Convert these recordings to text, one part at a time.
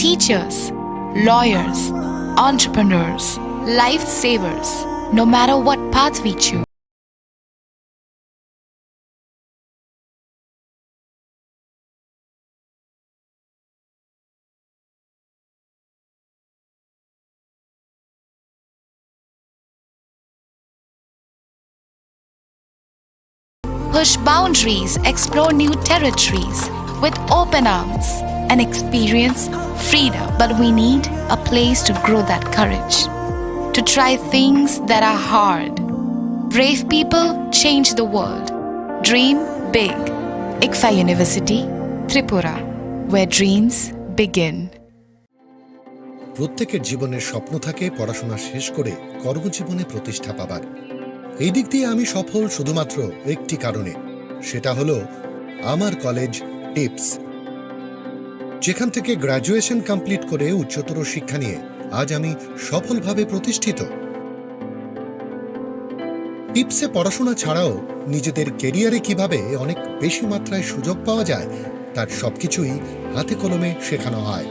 teachers, lawyers, entrepreneurs, lifesavers, no matter what path we choose. Push boundaries, explore new territories with open arms and experience freedom. But we need a place to grow that courage, to try things that are hard. Brave people change the world. Dream big. ICFA University, Tripura, where dreams begin. প্রত্যেকের জীবনের স্বপ্ন থাকে পড়াশোনা শেষ করে কর্মজীবনে প্রতিষ্ঠা পাবার। এই দিক দিয়ে আমি সফল শুধুমাত্র একটি কারণে, সেটা হলো আমার কলেজ টিপস, যেখান থেকে গ্র্যাজুয়েশন কমপ্লিট করে উচ্চতর শিক্ষা নিয়ে আজ আমি সফলভাবে প্রতিষ্ঠিত। টিপসে পড়াশোনা ছাড়াও নিজেদের কেরিয়ারে কিভাবে অনেক বেশি মাত্রায় সুযোগ পাওয়া যায় তার সবকিছুই হাতে কলমে শেখানো হয়।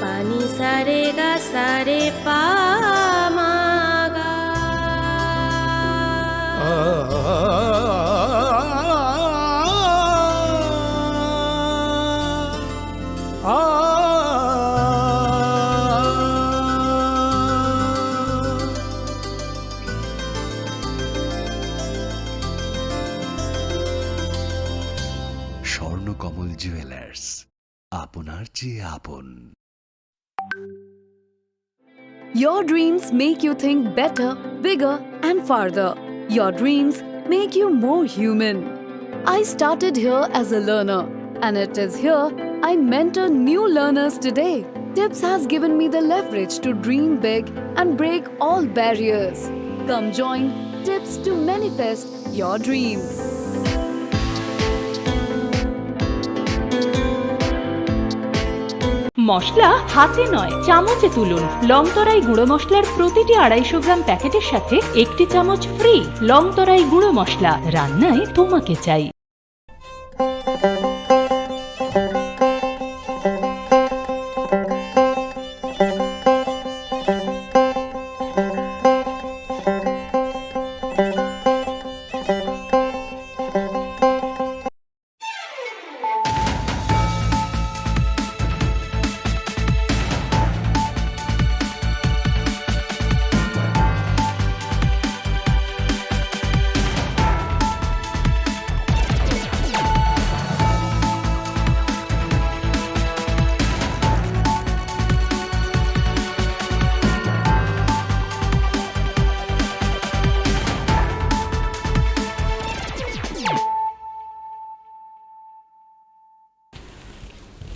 पानी सारे गा सारे पा मा गा। স্বর্ণকমল জুয়েলার্স, আপনার চেয়ে আপন। Your dreams make you think better, bigger, and farther. Your dreams make you more human. I started here as a learner, and it is here I mentor new learners today. Tips has given me the leverage to dream big and break all barriers. Come join Tips to manifest your dreams. মশলা হাতে নয় চামচে তুলুন। লংতরাই গুঁড়ো মশলার প্রতিটি 250 গ্রাম প্যাকেটের সাথে একটি চামচ ফ্রি। লংতরাই গুঁড়ো মশলা, রান্নায় তোমাকে চাই।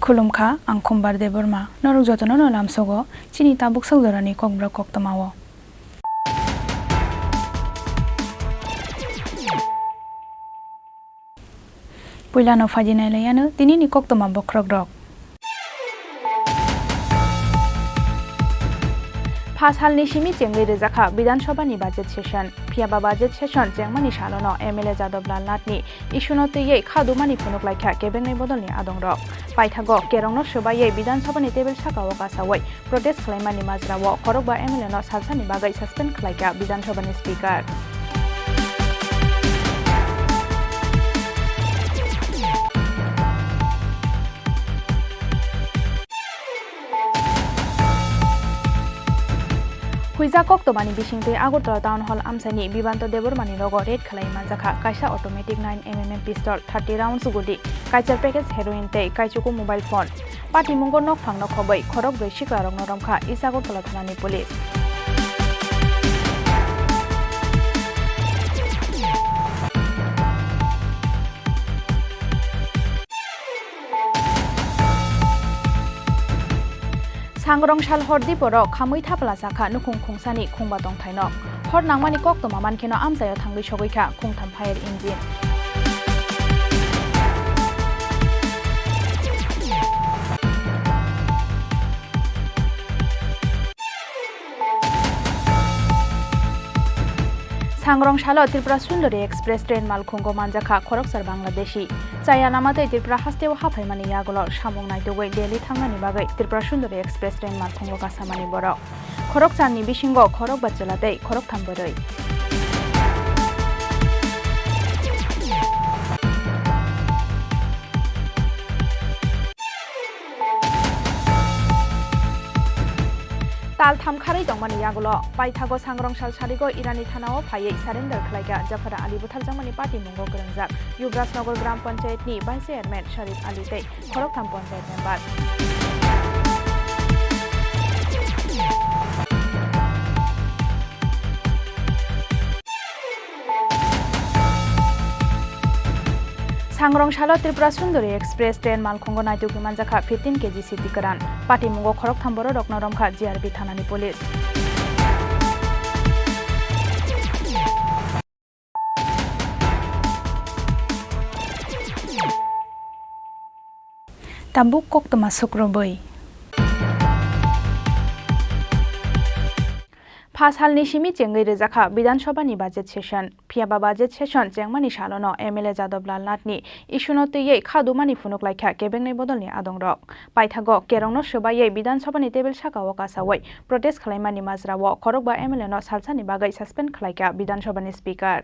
खुलुमखा आं खम्बार दे बोरमा नरक जतन नलाम सगो चिनी ताबुक सौदरानि kokborok koktamawo पुइलानो फाजिनायलायानो दिनैनि koktama bokrok rok फासालनि सिमी चेंगै रेजाखा विधानसभानि बाजेट सेशन फियाबा बाजेट सेशन चेंगमानि सालनो एमएलए जादबलाल नाथनि इस्युनो तैयै खादुमानि फुनुकलायखा केबेंनाय बदलनि आदंरक पाइथागो केरंनो सोबायै विधानसभानि टेबल साकाओ गासावै प्रोटेस्ट खालायमानि माजरावो खरगबा एमएलए नो सालसानि बागै सस्पेन्ड खालायखा विधानसभानि स्पीकार हुइजा कोक्तमानि बिसिंतै आगरतला टाउन हल आमसानि बिबान्त देबरमानि रग रेड खालाय मानजाखा काइसा ऑटोमेटिक 9mm पिस्तल 30 राउंड्स गुदि काइचार पैकेज हेरोइन तै काइचुको मोबाइल फोन पार्टी मंगो नक फांगनो खबै खरक 2 शिक्ला रंग रमखा इस आगरतला थानानि police Sangrongshal Hordiporo Khamui Thapla Sakha Nukung Khungsani Khungba Tongthainok Hor Nangmani Koktoma Mankeno Amsayo Thangli Shogoikha Khungtham Fire Engine Sangrongshalo Tripura Sundari Express Train Malkhungo Manjakha Khoroksar Bangladeshi Chaya namate Tripura Hasteo Haphaimani Yagolo Shamong Naitugoi Delhi Thangmani Bagai Tripura Sundari Express Train Malkhungo Kasamani Borok Khorokcharni Bishingo Khorok Bachalate Khorok Thamboroi Tal Thamkhari Tongmani Yagolo Paithago Sangrongshal Sarigo Irani Thanao Phaiye Surrender Khlaiga Jafara Ali Butharjangmani Party Mungo Grangjak Yubrasnagar Gram Panchayat ni Vice Chairman Sharif Ali Tei Khoroktham Panchayat Member Sangrongshalo Tripura Sundari Express Train Malkhungo Naituki Manjakha 15 kg City Karan Party Mungo Khoroktham Boro Roknoromkha GRB Thanani Police Tambuk Koktoma Sukroboi Pasalni Shimi Chengai Rezakha Bidan Sabhani Budget Session Phiaba Budget Session Chengmani Shalono MLA Jadab Lalnatni Ishunote Khadumani Funuklaikha Kebengnai Bodolni Adongrok Paithago Kerongno Shobaye Bidan Sabhani Table Shakawo Kasawai Protest Khlaimani Mazrawo Khorokba MLA no Salsani Bagai Suspend Khlaika Bidan Sabhani Speaker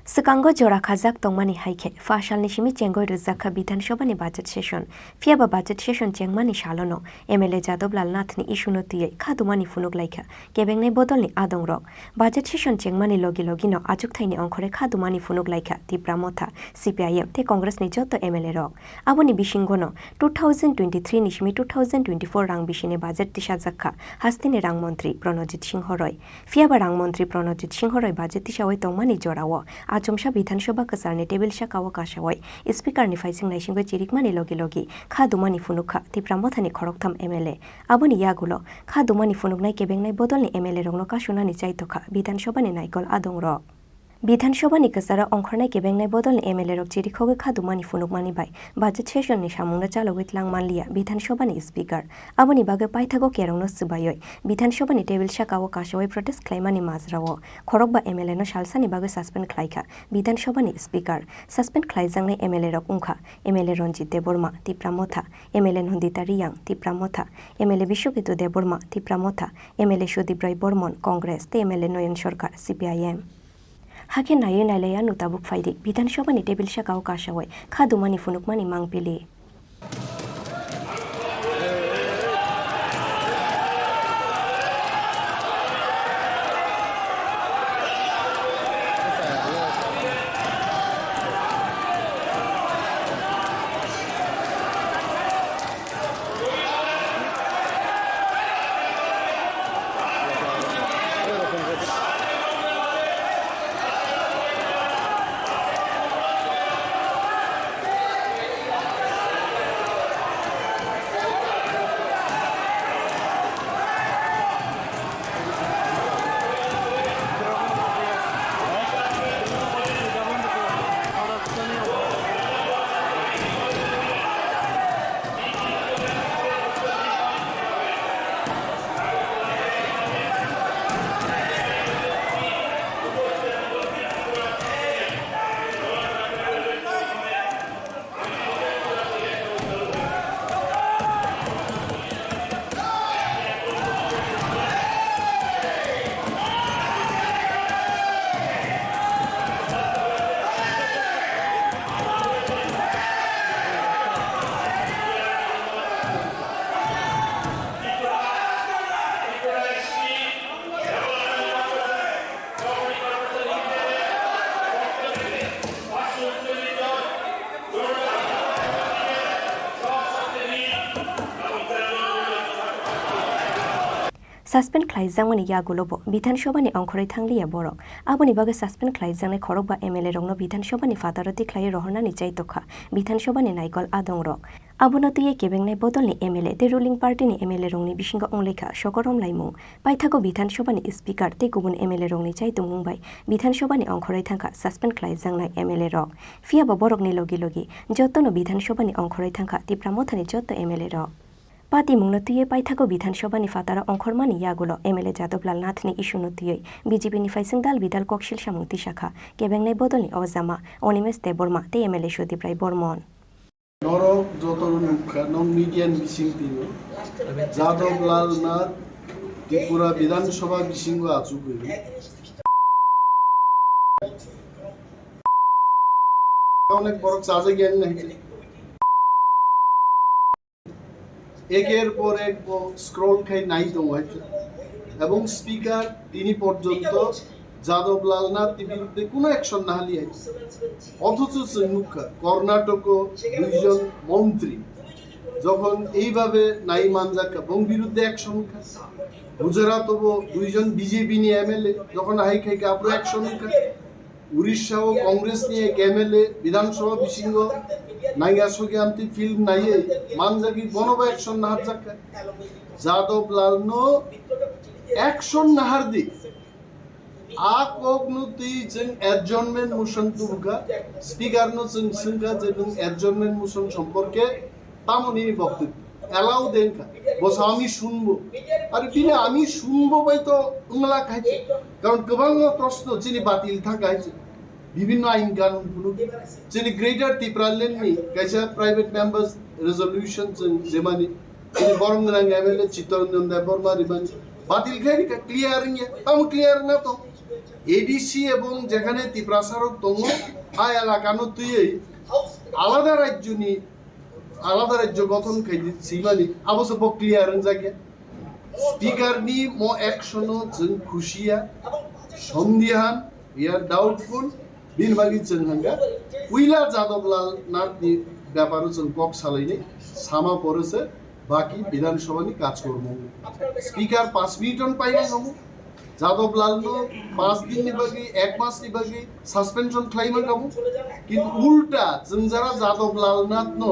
Sekango jora khajak tongmani haike fashal nishimi chengoi rizakha Bidhan Sabha ni budget session phiaba budget session chengmani shalono MLA Jadab Lalnath ni ishunotiye khadumani funuk laika kebengnai bodol ni adongrok budget session chengmani logi no ajuk thaini ongkhore khadumani funuk laika Tipramotha CPIM te Congress ni joto MLA rok aboni bishingono 2023 nishimi 2024 rang bishine budget tishajakha hastine rang mantri Pranojit Singh Roy phiaba rang mantri Pranojit Singh Roy budget tishawai tongmani jorawo Achomsha Bidhan Sabha Kasarne Table Shakawa Kashawai Speaker ni Faising Naishingwe Chirikmani Logi Khadumani Funukha Tipramothani Khoroktham MLA Aboni Yagulo Khadumani Funugnai Kebengnai Bodolni MLA Rongno Kashunani Chaitoka Bidhan Sabha ni Naikol Adongrok Bidhan Sabha ni kasara ongkhornai kebengnai bodolni MLA rok chirikhoge khadumani funukmani bai budget session ni samungna chalogit langmanlia Bidhan Sabha ni speaker aboni bage paithago kerongno subayoi Bidhan Sabha ni table shakawo kashawai protest khlaimani mazrawo khorokba MLA no salsani bage suspend khlaika Bidhan Sabha ni speaker suspend khlaijangnai MLA rok ungkha MLA Ranjit Deborma Tipramotha MLA Nandita Riyang Tipramotha MLA Bishokito Deborma Tipramotha MLA Sudip Rai Bormon Congress te MLA Noyan Sarkar CPIM Hake naye nalaya nutabuk faidi Bidhan Sabha ni table shakaw kashawai khadumani funukmani mangpili Suspend Klaizangwani Yagulobo, Bidhan Sabha ni ongkhore thanglia borok. Aboni bage suspend Klaijangnai khorokba MLA rongno Bidhan Sabha ni fadaroti khlai rohna ni chaitokha. Bidhan Sabha ni naikol adongrok. Abonatuye kebengnai bodolni MLA te ruling party ni MLA rongni bisingo onglekha sokorom laimung paithago Bidhan Sabha ni speaker te gubun MLA rongni chai tungmungbai Bidhan Sabha ni ongkhorai thangkha suspend khlai jangnai MLA rok fiaba borokni logi logi jotono Bidhan Sabha ni ongkhorai thangkha tipramothani joto MLA rok Pati mungnatuye paithago Bidhan Sabha ni fatara ongkhormani yagulo MLA Jadoblal Nath ni issue nutuyei BJP ni faisingdal bidal koksil samungti shakha kebengnai bodolni ojama Onimes Deborma te MLA Shodiprai Bormon Norok jotor nukha non median bising tino Jadoblal Nath Tripura Bidhan Sabha bisingo achugu অনেক বড় চার্জে জ্ঞান নাই একের পর এক scroll খাই নাই তো এবং স্পিকার তিনি পর্যন্ত যাদবলাল নাথ বিরুদ্ধে কোনো অ্যাকশন না হালিয়ে অথচ কর্ণাটক দুইজন মন্ত্রী যখন এইভাবে নাই মানজাকা এবং বিরুদ্ধে অ্যাকশন গুজরাট দুইজন বিজেপি নিয়ে এমএলএ যখন হাই খাইকে আপনার অ্যাকশন উড়িষ্যা ও কংগ্রেস নিয়ে এমএলএ বিধানসভা বিসিঙ্গ নাইয়া সঙ্গে আমতি ফিল্ম নাইয়ে মানজাকি বনবা অ্যাকশন নাহার জাকা যাদবলাল নো অ্যাকশন নাহার দি আকগনুতি जों एडजर्नमेंट मोशन तुबुका स्पीकर नो जों संगा जों एडजर्नमेंट मोशन সম্পর্কে তামনি বক্তব্য এলাও দেন কা বস আমি শুনবো আর বিনা আমি শুনবো বাই তো উংলা খাইছে কারণ গোবাং প্রশ্ন যিনি বাতিল থাকাইছে বিভিন্ন আইন কানুন পুরো যিনি গ্রেটার ত্রিপুরাল্যান্ড নি কাইসা প্রাইভেট মেম্বার্স রেজলিউশন जों যেমানি তিনি বরংরাং এমএলএ চিত্তরঞ্জন দেববর্মা রিবান বাতিল খাইরি ক্লিয়ারিং আম ক্লিয়ার না তো এডিসি এবং যেখানে ত্রিপ্রাসারক তঙ্গ হাই এলাকানো তুই আলাদা রাজ্য গঠন খাই সিমানি আবশ্য ক্লিয়ার জায়গা স্পিকার নি মো অ্যাকশন जों খুশিয়া সন্দিহান ইয়ার ডাউটফুল বিনবাগি जों হাঙ্গা উইলা যাদবলাল নাথ নি ব্যাপারও जों কক সালাইনি সামা পড়েছে বাকি বিধানসভানি কাজকর্ম স্পিকার 5 মিনিট পাইনা হমু যাদবলাল নো 5 দিন নিবাগি 1 মাস নিবাগি সাসপেনশন ক্লাইমা কামু কিন্তু উল্টা जों যারা যাদবলাল নাথ নো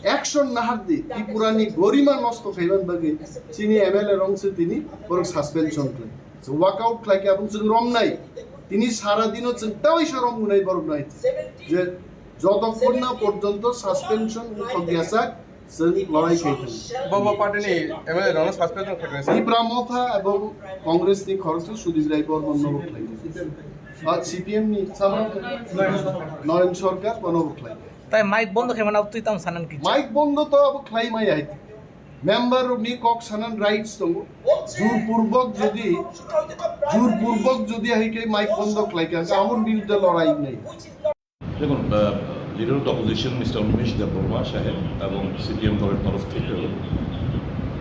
অ্যাকশন নাহার দি ত্রিপুরানি গরিমা নষ্ট খাইবান বাগি চিনি এমএলএ রংসে তিনি পর সাসপেনশন ক্লাইম ওয়াকআউট ক্লাইকে এবং जों রম নাই তিনি সারা দিনও চিন্তাই সরম নাই বড় নাই যে যতক্ষণ না পর্যন্ত সাসপেনশন হগিয়াসা লড়াই খাইতেন বাবা পার্টি এমএলএ রং সাসপেনশন থাকে ত্রিপুরামথা এবং কংগ্রেস নি খরচ সুদীপ রায় বর্মন নবক লাগে আর সিপিএম নি নয়ন সরকার বনবক লাগে তাই মাইক বন্ধ খেয়ে মানে তুই তাম সানান কি মাইক বন্ধ তো আব ক্লাই মাই আইতে মেম্বার নি কক সানান রাইটস তো জোরপূর্বক যদি আইকে মাইক বন্ধ ক্লাই কাজ আমন বিরুদ্ধে লড়াই নাই দেখুন leader of opposition mister Umesh Debbarma সাহেব এবং সিপিএম দলের তরফ থেকেও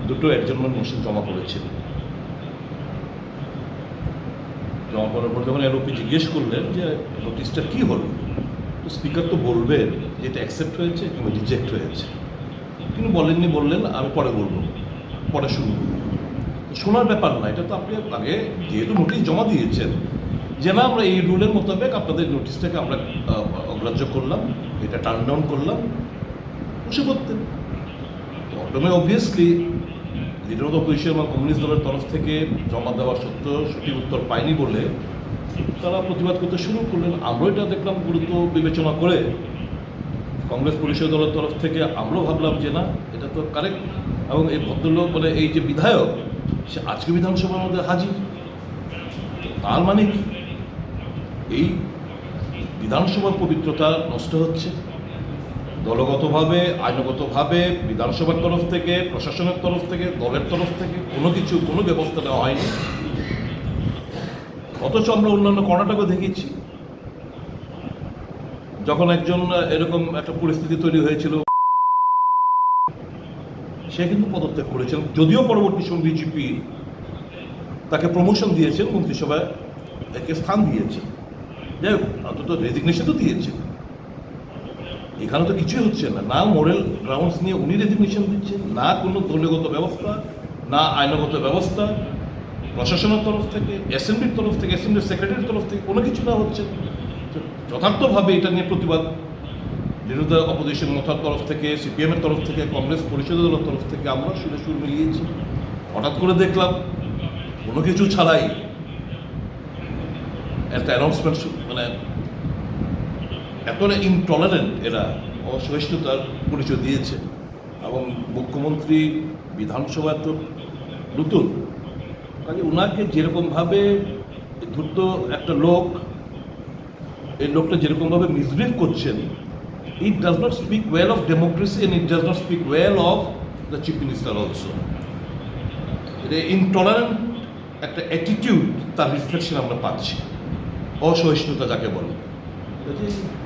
দুটো এডজর্নমেন্ট মোশন জমা করেছিল জমা করার পর যখন এলওপি জিজ্ঞেস করলেন যে নোটিশটা কী হলো তো স্পিকার তো বলবেন যে এটা অ্যাকসেপ্ট হয়েছে কিংবা রিজেক্ট হয়েছে কিন্তু বলেননি বললেন আমি পরে বলবো পরে শুনবো শোনার ব্যাপার না এটা তো আপনি আগে যেহেতু নোটিশ জমা দিয়েছেন যে না আমরা এই রুলের মোতাবেক আপনাদের নোটিশটাকে আমরা অগ্রাহ্য করলাম এটা টার্ন ডাউন করলাম বসে করতেন প্রথমে অবভিয়াসলি লিডার অফ অপোজিশন বা কমিউনিস্ট দলের তরফ থেকে জমা দেওয়া সত্ত্বেও সঠিক উত্তর পায়নি বলে তারা প্রতিবাদ করতে শুরু করলেন আমরাও এটা দেখলাম গুরুত্ব বিবেচনা করে কংগ্রেস পরিষদ দলের তরফ থেকে আমরাও ভাবলাম যে না এটা তো কারেক্ট এবং এই ভদ্রলোক মানে এই যে বিধায়ক সে আজকে বিধানসভার মধ্যে হাজির তার মানে কি এই বিধানসভার পবিত্রতা নষ্ট হচ্ছে দলগতভাবে আইনগতভাবে বিধানসভার তরফ থেকে প্রশাসনের তরফ থেকে দলের তরফ থেকে কোনো ব্যবস্থা নেওয়া হয়নি অথচ আমরা অন্যান্য কর্ণাটকে দেখেছি যখন একজন এরকম একটা পরিস্থিতি তৈরি হয়েছিল সে কিন্তু পদত্যাগ করেছেন যদিও পরবর্তী সময় বিজেপি তাকে প্রমোশন দিয়েছেন মন্ত্রিসভায় একে স্থান দিয়েছে যাই হোক অন্তত রেজিগনেশন তো দিয়েছে এখানে তো কিছুই হচ্ছে না মোরাল গ্রাউন্ডস নিয়ে উনি রেজিগনেশন দিচ্ছেন না কোনো দলীয়গত ব্যবস্থা না আইনগত ব্যবস্থা প্রশাসনের তরফ থেকে অ্যাসেম্বলির তরফ থেকে অ্যাসেম্বলির সেক্রেটারির তরফ থেকে কোনো কিছু না হচ্ছে যথার্থভাবে এটা নিয়ে প্রতিবাদ বিরোধী অপোজিশন মোথার তরফ থেকে, সিপিএমের তরফ থেকে, কংগ্রেস পরিষদের তরফ থেকে আমরা সুরে সুর মিলিয়েছি। হঠাৎ করে দেখলাম কোনো কিছু ছাড়াই একটা অ্যানাউন্সমেন্ট, মানে এতটা ইনটলারেন্ট এরা, অসহিষ্ণুতার পরিচয় দিয়েছে। এবং মুখ্যমন্ত্রী বিধানসভা তো নতুন, কাজে ওনাকে যেরকমভাবে ধূর্ত একটা লোক, এই লোকটা যেরকমভাবে মিসবিহেভ করছেন, it does not speak well of democracy and it does not speak well of the chief minister also. এটা ইনটলারেন্ট একটা অ্যাটিটিউড, তার রিফ্লেকশন আমরা পাচ্ছি, অসহিষ্ণুতা যাকে বলে।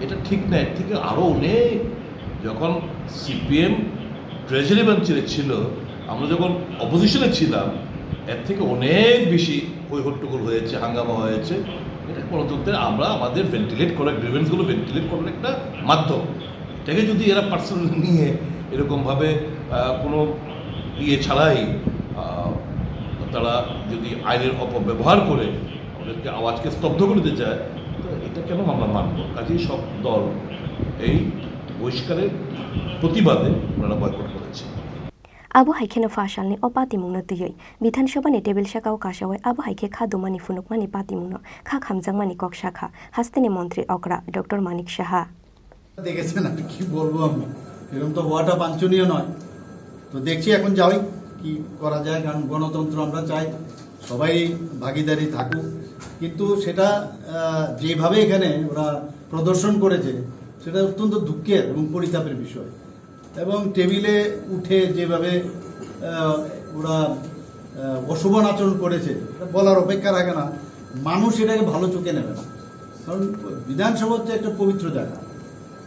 এটা ঠিক না, এর থেকে আরও অনেক। যখন সিপিএম ট্রেজারি বেঞ্চে ছিল, আমরা যখন অপোজিশনে ছিলাম, এর থেকে অনেক বেশি হৈহট্টগোল হয়েছে, হাঙ্গামা হয়েছে। এটা গণতন্ত্রের আমরা আমাদের ভেন্টিলেট করা, গ্রিভেন্সগুলো ভেন্টিলেট করার একটা মাধ্যম। এটাকে যদি এরা পার্সোনাল নিয়ে এরকমভাবে কোনো ছাড়াই তারা যদি আইনের অপব্যবহার করে আমাদেরকে আওয়াজকে স্তব্ধ করে দিতে চায়, তো এটা কেন আমরা মানব? কাজেই সব দল এই বহিষ্কারের প্রতিবাদে ওনারা বয়কট করেছে। Abu haike no fashalni o patimungno tiyoi Bidhansabha ni table shakao kashawai abu haike khadumani funukmani patimungno kha khamjangmani kok shakha hastini মন্ত্রী অকরা ডক্টর মানিক সাহা দেখেছেন আর কি বলবো আমি, এরকম তো হওয়াটা বাঞ্ছনীয় নয়। তো দেখছি এখন যাই কি করা যায়, কারণ গণতন্ত্র আমরা চাই সবাই ভাগিদারি থাকুক, কিন্তু সেটা যেভাবে এখানে ওরা প্রদর্শন করেছে সেটা অত্যন্ত দুঃখের এবং পরিতাপের বিষয়। এবং টেবিলে উঠে যেভাবে ওরা অশোভন আচরণ করেছে এটা বলার অপেক্ষা রাখে না। মানুষ এটাকে ভালো চোখে নেবে না, কারণ বিধানসভা হচ্ছে একটা পবিত্র জায়গা।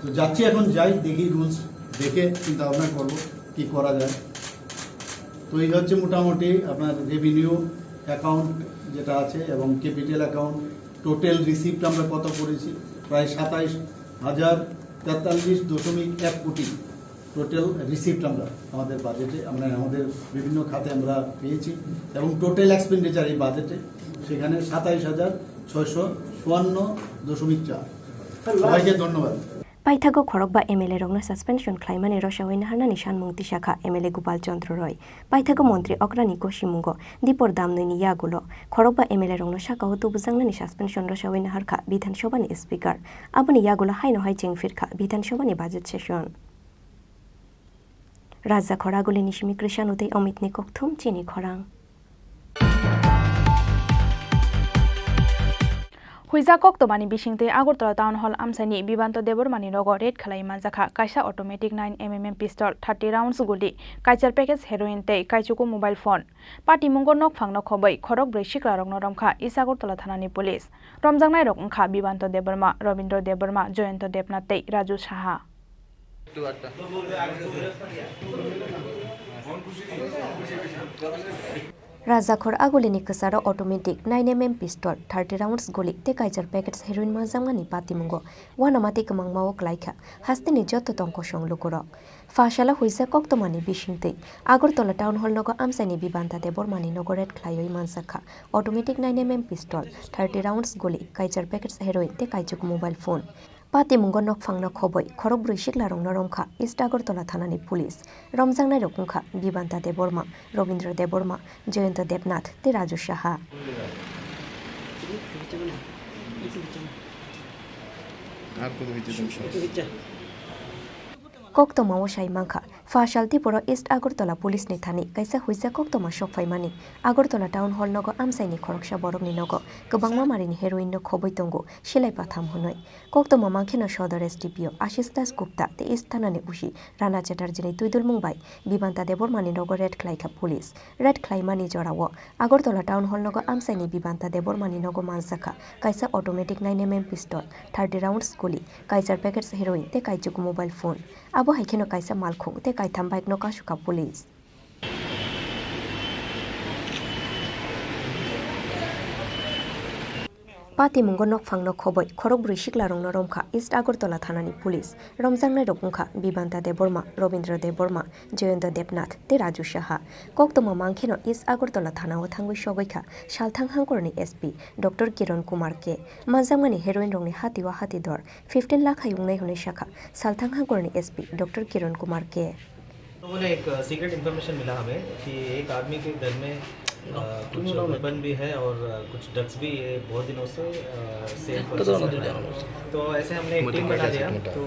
তো যাচ্ছি, এখন যাই, দেখি রুলস দেখে চিন্তা ভাবনা করবো কী করা যায়। তো এই হচ্ছে মোটামুটি আপনার রেভিনিউ অ্যাকাউন্ট যেটা আছে এবং ক্যাপিটাল অ্যাকাউন্ট, টোটাল রিসিপ্ট আমরা কত করেছি, প্রায় 27,043.1 কোটি টোটাল রিসিপ্ট আমরা আমাদের বাজেটে, আমরা আমাদের বিভিন্ন খাতে আমরা পেয়েছি। এবং টোটাল এক্সপেন্ডিচার এই বাজেটে সেখানে 27,654.4। সবাইকে ধন্যবাদ। পাইথাগো খড়গবা এমএলএ রংনা সাসপেনশন খ্লাইমানি রসাওইন হারনানি সানমুক্তি শাখা এমএলএ গোপাল চন্দ্র রয় পাইথাগো মন্ত্রী অগ্রানি কোশিমুঙ্গ দীপর দামনৈনি ইয়াগুলো খড়গবা এমএলএ রংনা শাখা হতো বুজাংনানি সাসপেনশন রসাওইন হারখা বিধানসভানি স্পিকার আবনি ইয়াগুলো হাইনো হাই চেংফিরখা বিধানসভানি বাজেট সেশন রাজা খড়াগুলি নিশিমি কৃষানুতে অমিতনি ককথুম চিনি খরাং হুইজাকক তোমানি বিশিংতে আগরতলা টাউন হল আমসানি বিবান্ত দেবরমানি নগর রেড খালাই মানজাখা কাইসা অটোমেটিক 9mm পিস্তল 30 রাউন্ডস গুলি কাইচার প্যাকেজ হেরোইন তে কাইচুকু মোবাইল ফোন পাটি মুঙ্গ নক ফাংনো খবই খরক ব্रै শিকলা রং রমখা ইসাগরতলা থানানি পুলিশ রমজাংনাই রক খা বিবান্ত দেববর্মা রবীন্দ্র দেববর্মা জয়ন্ত দেবনাথ তে রাজু সাহা রাজাখর আগুলিনি কাসারা অটোমেটিক 9mm পিস্তল 30 রাউন্ডস গুলি তে কাইচার প্যাকেটস হেরোইন মাজাংমানি পাতিমুঙ্গ ওয়ানামাতি কমাংমাও ক্লাইখা হাস্তিনি যত তঙ্ক সংলুকুরক ফাশালা হুইজা কক্তমানি বিশিংতে আগরতলা টাউন হল নগ আমসাইনি বিবান্তাতে বর্মানি নগরেট খ্লাইই মানসাখা অটোমেটিক 9mm পিস্তল 30 রাউন্ডস গুলি কাইচার প্যাকেটস হেরোইন তে কাইচুক মোবাইল ফোন পাতিমুঙ্গ নকফাংনা খবই খরক ব্रै শিকলা রং রমখা ইস্ট আগরতলা থানানি পুলিশ রমজাংনাই রকমখা বিবান্তা দেববর্মা রবীন্দ্র দেববর্মা জয়ন্ত দেবনাথ তে রাজু সাহা কক্তমা ওসাই মাংখা ফাশাল ত্রিপুরা ইস্ট আগরতলা পুলিশ নি থানি কাইসা হুইজা কক্তমা সফাইমানি আগরতলা টাউন হল নগ আমসাইনি খরকসা বরমনি নগ গোबांमा मारिनि हेरोइन नो खबै तंगो सिलाई पाथाम हुनै कक्तमा मांखेना सदर एसडीपीओ आशिष दास गुप्ता ते इस्ट थानानि उसी राना चेटार्जीनि तुइदुल मुंबाई बिबान्ता देबरमानि नग रेड ख्लाइखा पुलिस रेड ख्लाइमानि जराव আগরতলা টাউন হল নগ আমসাইनि बिबान्ता देबरमानि नग मानसाखा काइसा ऑटोमेटिक 9mm पिस्तल 30 राउंड्स गुली काइचार पैकेट्स हेरोइन ते काइचुक मोबाइल फोन आबो हाइखेनो काइसा मालखुं ते काइथाम बाइक नो कासुका police Patimungo nokphangno khoboi khorogbri siklarongno romkha East Agartala thanani police romjangnai rokungkha Bibanta Deborma, Robindra Deborma, Jayanta Debnath te Raju Saha koktoma mangkheno East Agartala thanao thangui sogoikha Salthang Hangkorni SP Dr. Kiran Kumar K manjangmani heroin rongni hatiwa hatidor 15 lakh hayungnai hunai shakha Salthang Hangkorni SP Dr. Kiran Kumar K लोगों ने एक secret information मिला हमें कि एक आदमी के घर में कुछ वेपन भी है और कुछ ड्रग्स भी बहुत दिनों से सेल तो ऐसे हमने एक टीम बना दिया तो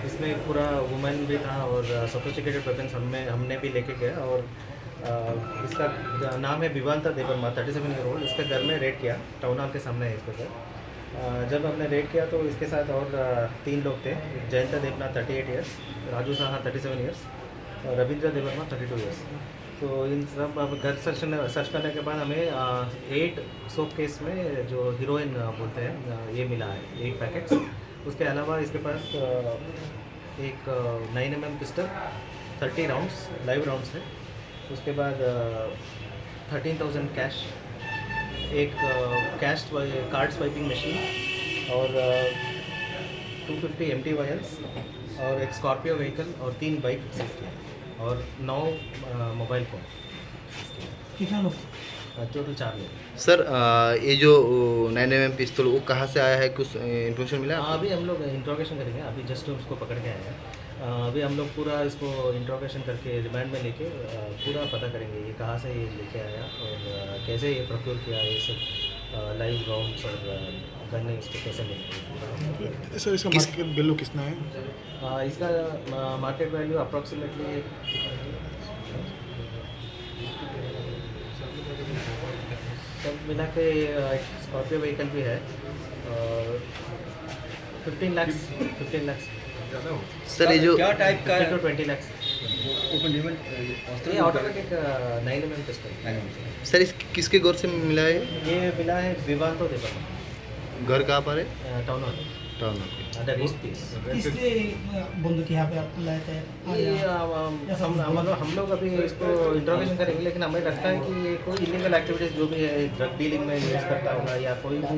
इसमें पूरा वुमेन भी था और सोफिस्टिकेटेड वेपन्स हमने भी लेके गए और इसका नाम है विवांता देवर्मा 37 ईयर ओल्ड। इसके घर में रेड किया, टाउन हॉल के सामने है इसके घर। जब हमने रेड किया तो इसके साथ और 3 लोग थे, जयंता देवना 38 ईयर्स, राजू साहा 37 ईयर्स और रविंद्र देवर्मा 32 ईयर्स। तो इन सब अब घर सर्च करने के बाद हमें 8 सोप केस में जो हीरोइन बोलते हैं ये मिला है 8 पैकेट्स। उसके अलावा इसके पास एक 9mm pistol 30 rounds live rounds है। उसके बाद 13,000 कैश, एक कैश कार्ड स्वाइपिंग मशीन और 250 empty वायर्स और एक स्कॉर्पियो व्हीकल और 3 बाइक और 9 मोबाइल फ़ोन। कितना लोग? टोटल 4 लोग। सर ये जो 9mm पिस्तौल वो कहाँ से आया है, कुछ इन्फॉर्मेशन मिला? अभी हम लोग इंट्रोगेशन करेंगे, अभी जस्ट उसको पकड़ के आए हैं। अभी हम लोग पूरा इसको इंट्रोगेशन करके रिमांड में लेके पूरा पता करेंगे ये कहाँ से ये लेके आया और कैसे ये प्रोक्योर किया, ये सब लाइव राउंड्स और गन इसको कैसे मिले। सर इसका मार्केट वैल्यू कितना है? इसका मार्केट वैल्यू अप्रॉक्सीमेटली सब मिला के स्कॉर्पियो व्हीकल भी है और 15 लाख। सर ये जो क्या टाइप का 15 to 20 लाख ये ऑटोमेटिक 9mm पिस्टल। सर इस किसके घर से मिला है? ये मिला है विवांतो देवर्मा। घर कहाँ पर है? Town hall. Under east piece. किसने बंदूक यहाँ पे आपको लाया था? ये हम लोग अभी इसको इंट्रोगेशन करेंगे, लेकिन हमें लगता है कि ये कोई इलीगल एक्टिविटीज़ जो भी है ड्रग डीलिंग में यूज़ करता होगा या कोई भी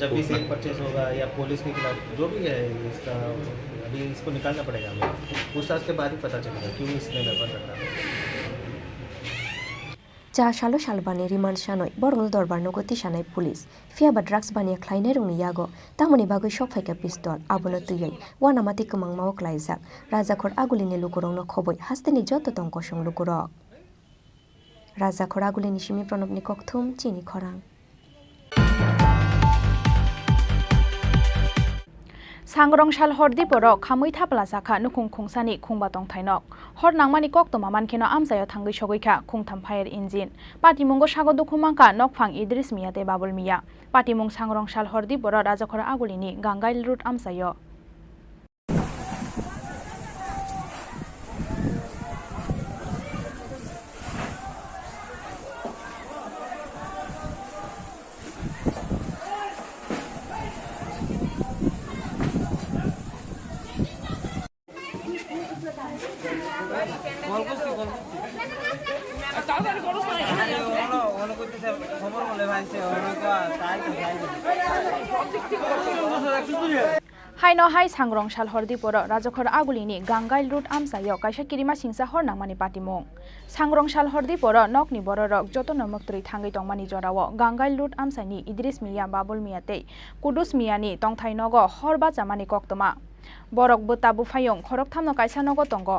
जब भी सेल परचेज होगा या पुलिस के खिलाफ जो भी है इसका अभी इसको निकालना पड़ेगा हमें। पूछताछ के बाद ही पता चलेगा क्यों इसने वेपन रखा है। Cha shalo shalbani riman shanoi borong dorbar nogoti shanai police fiaba drugs bani khlainai rongni yago tamoni bagoi shok phaika pistol abono tuyai wanamati kumang maok laijak rajakhor agulini lukurongno khoboi hasteni joto tongko song lukurok rajakhor agulini simi pranobni kokthum Chini Khorang सांग्रंशाल हरदी बरक खामै थापला जाखा नुखुं खुंसानि खुंबा तंथाइनक हर नांगमानि कक्तमा मानखेनो आमसायाव थांगै सगैखा खुंथाम fire engine पाटिमुंगो sago दुखुमांका नकफां Idris मिया ते बाबुल मिया पाटिमुंग सांग्रंशाल हरदी बर राजाखर आगुलिनि गांगाइल root आमसायो हाइनो high सांग्रंशाल हरदीपर राजखर आगुलिनि गांगाइल root आमसायो काइसा किरिमा सिंसा हर नांगमानि पाटिमुं सांग्रंशाल हरदीपर नकनि बररक जत नमक्तरि थांगै तंगमानि जराव गांगाइल root आमसानि Idris मिया बाबुल मियाते कुदुस मियानि तंथाइनग हरबा जामानि कक्तमा बरक बोता बुफायं खरकथामनो काइसा नग तंग